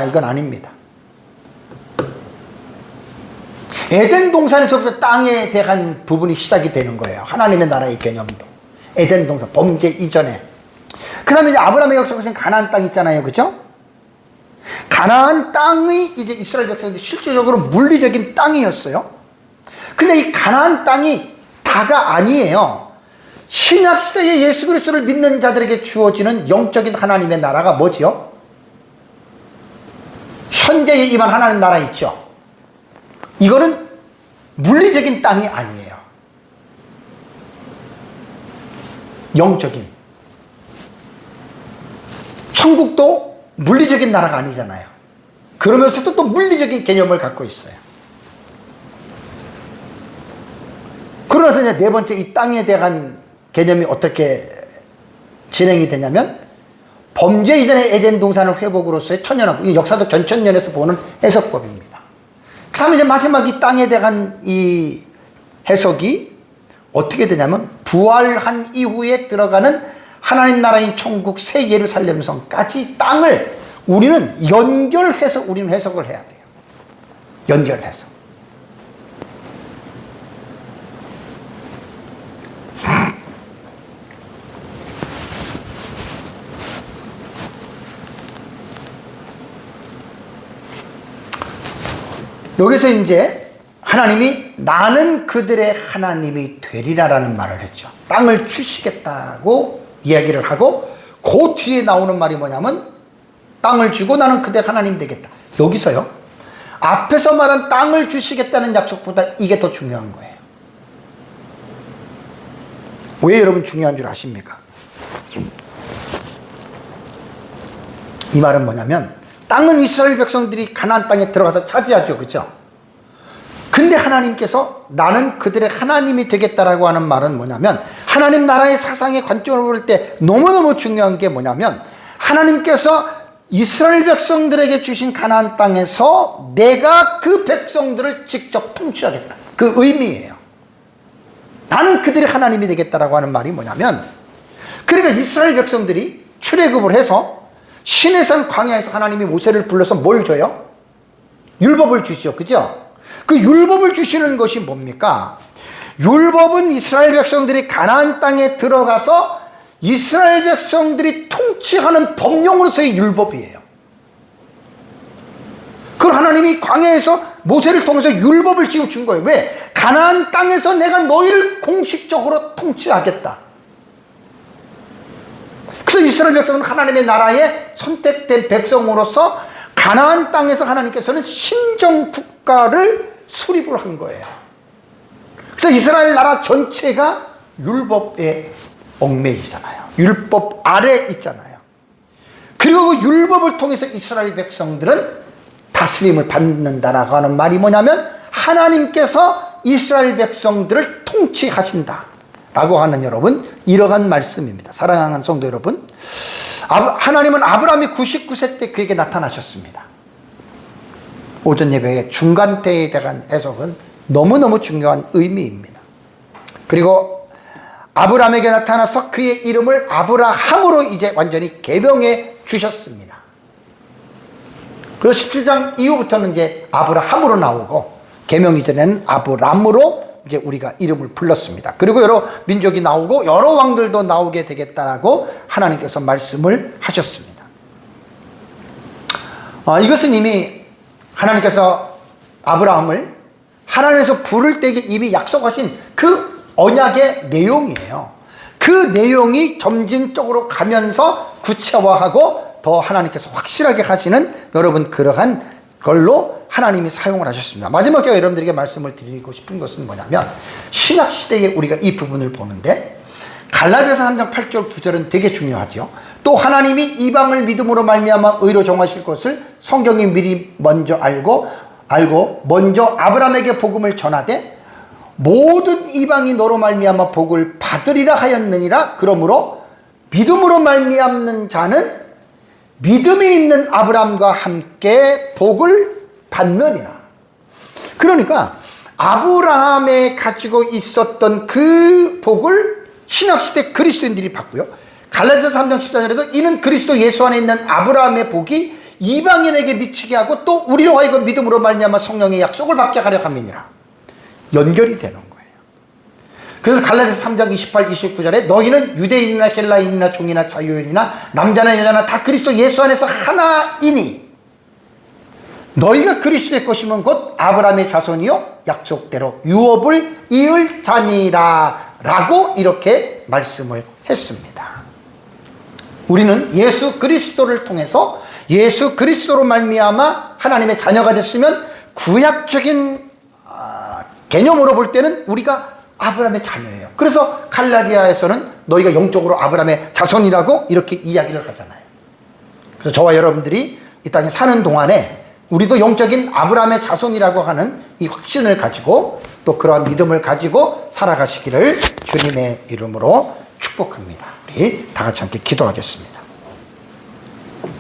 이건 아닙니다. 에덴 동산에서부터 땅에 대한 부분이 시작이 되는 거예요. 하나님의 나라의 개념도. 에덴 동산, 범죄 이전에. 그 다음에 이제 아브라함의 역사에서 가나안 땅 있잖아요. 그죠? 가나안 땅이 이제 이스라엘 백성들이 실질적으로 물리적인 땅이었어요. 근데 이 가나안 땅이 다가 아니에요. 신약 시대에 예수 그리스도를 믿는 자들에게 주어지는 영적인 하나님의 나라가 뭐지요? 현재에 임한 하나님 나라 있죠. 이거는 물리적인 땅이 아니에요. 영적인. 천국도 물리적인 나라가 아니잖아요. 그러면서도 또 물리적인 개념을 갖고 있어요. 그러면서 이제 네 번째 이 땅에 대한 개념이 어떻게 진행이 되냐면 범죄 이전의 에덴 동산을 회복으로서의 천년왕국, 역사적 전천년에서 보는 해석법입니다. 그 다음에 이제 마지막 이 땅에 대한 이 해석이 어떻게 되냐면 부활한 이후에 들어가는 하나님 나라인 천국 새 예루살렘 성까지 땅을 우리는 연결해서 우리는 해석을 해야 돼요. 연결해서. 여기서 이제 하나님이 나는 그들의 하나님이 되리라라는 말을 했죠. 땅을 주시겠다고 이야기를 하고 그 뒤에 나오는 말이 뭐냐면 땅을 주고 나는 그들의 하나님 되겠다. 여기서요. 앞에서 말한 땅을 주시겠다는 약속보다 이게 더 중요한 거예요. 왜 여러분 중요한 줄 아십니까? 이 말은 뭐냐면 땅은 이스라엘 백성들이 가나안 땅에 들어가서 차지하죠. 그렇죠? 근데 하나님께서 나는 그들의 하나님이 되겠다라고 하는 말은 뭐냐면 하나님 나라의 사상의 관점으로 볼 때 너무너무 중요한 게 뭐냐면 하나님께서 이스라엘 백성들에게 주신 가나안 땅에서 내가 그 백성들을 직접 통치하겠다. 그 의미예요. 나는 그들의 하나님이 되겠다라고 하는 말이 뭐냐면 그러니까 이스라엘 백성들이 출애굽을 해서 시내산 광야에서 하나님이 모세를 불러서 뭘 줘요? 율법을 주시죠. 그죠? 그 율법을 주시는 것이 뭡니까? 율법은 이스라엘 백성들이 가나안 땅에 들어가서 이스라엘 백성들이 통치하는 법령으로서의 율법이에요. 그걸 하나님이 광야에서 모세를 통해서 율법을 지어 준 거예요. 왜? 가나안 땅에서 내가 너희를 공식적으로 통치하겠다. 그래서 이스라엘 백성은 하나님의 나라에 선택된 백성으로서 가나안 땅에서 하나님께서는 신정 국가를 수립을 한 거예요. 그래서 이스라엘 나라 전체가 율법에 얽매이잖아요. 율법 아래 있잖아요. 그리고 그 율법을 통해서 이스라엘 백성들은 다스림을 받는다라고 하는 말이 뭐냐면 하나님께서 이스라엘 백성들을 통치하신다 라고 하는 여러분 이러한 말씀입니다. 사랑하는 성도 여러분, 하나님은 아브라함이 99세 때 그에게 나타나셨습니다. 오전 예배의 중간 때에 대한 해석은 너무너무 중요한 의미입니다. 그리고 아브라함에게 나타나서 그의 이름을 아브라함으로 이제 완전히 개명해 주셨습니다. 그래서 17장 이후부터는 이제 아브라함으로 나오고 개명 이전에는 아브람으로 이제 우리가 이름을 불렀습니다. 그리고 여러 민족이 나오고 여러 왕들도 나오게 되겠다라고 하나님께서 말씀을 하셨습니다. 이것은 이미 하나님께서 아브라함을 하나님께서 부를 때에 이미 약속하신 그 언약의 내용이에요. 그 내용이 점진적으로 가면서 구체화하고 더 하나님께서 확실하게 하시는 여러분 그러한 걸로 하나님이 사용을 하셨습니다. 마지막 제가 여러분들에게 말씀을 드리고 싶은 것은 뭐냐면 신약 시대에 우리가 이 부분을 보는데 갈라디아서 3장 8절 9절은 되게 중요하죠. 또 하나님이 이방을 믿음으로 말미암아 의로 정하실 것을 성경이 미리 먼저 알고 먼저 아브라함에게 복음을 전하되 모든 이방이 너로 말미암아 복을 받으리라 하였느니라. 그러므로 믿음으로 말미암는 자는 믿음이 있는 아브라함과 함께 복을 받느니라. 그러니까 아브라함에 가지고 있었던 그 복을 신약시대 그리스도인들이 받고요. 갈라디아서 3장 14절에도 이는 그리스도 예수 안에 있는 아브라함의 복이 이방인에게 미치게 하고 또 우리로 하여금 믿음으로 말미암아 성령의 약속을 받게 하려 함이니라. 연결이 되는 거예요. 그래서 갈라디아서 3장 28, 29절에 너희는 유대인이나 헬라인이나 종이나 자유인이나 남자나 여자나 다 그리스도 예수 안에서 하나이니 너희가 그리스도의 것이면 곧 아브라함의 자손이요 약속대로 유업을 이을 자니라 라고 이렇게 말씀을 했습니다. 우리는 예수 그리스도를 통해서 예수 그리스도로 말미암아 하나님의 자녀가 됐으면 구약적인 개념으로 볼 때는 우리가 아브라함의 자녀예요. 그래서 갈라디아에서는 너희가 영적으로 아브라함의 자손이라고 이렇게 이야기를 하잖아요. 그래서 저와 여러분들이 이 땅에 사는 동안에 우리도 영적인 아브라함의 자손이라고 하는 이 확신을 가지고 또 그러한 믿음을 가지고 살아가시기를 주님의 이름으로 축복합니다. 우리 다 같이 함께 기도하겠습니다.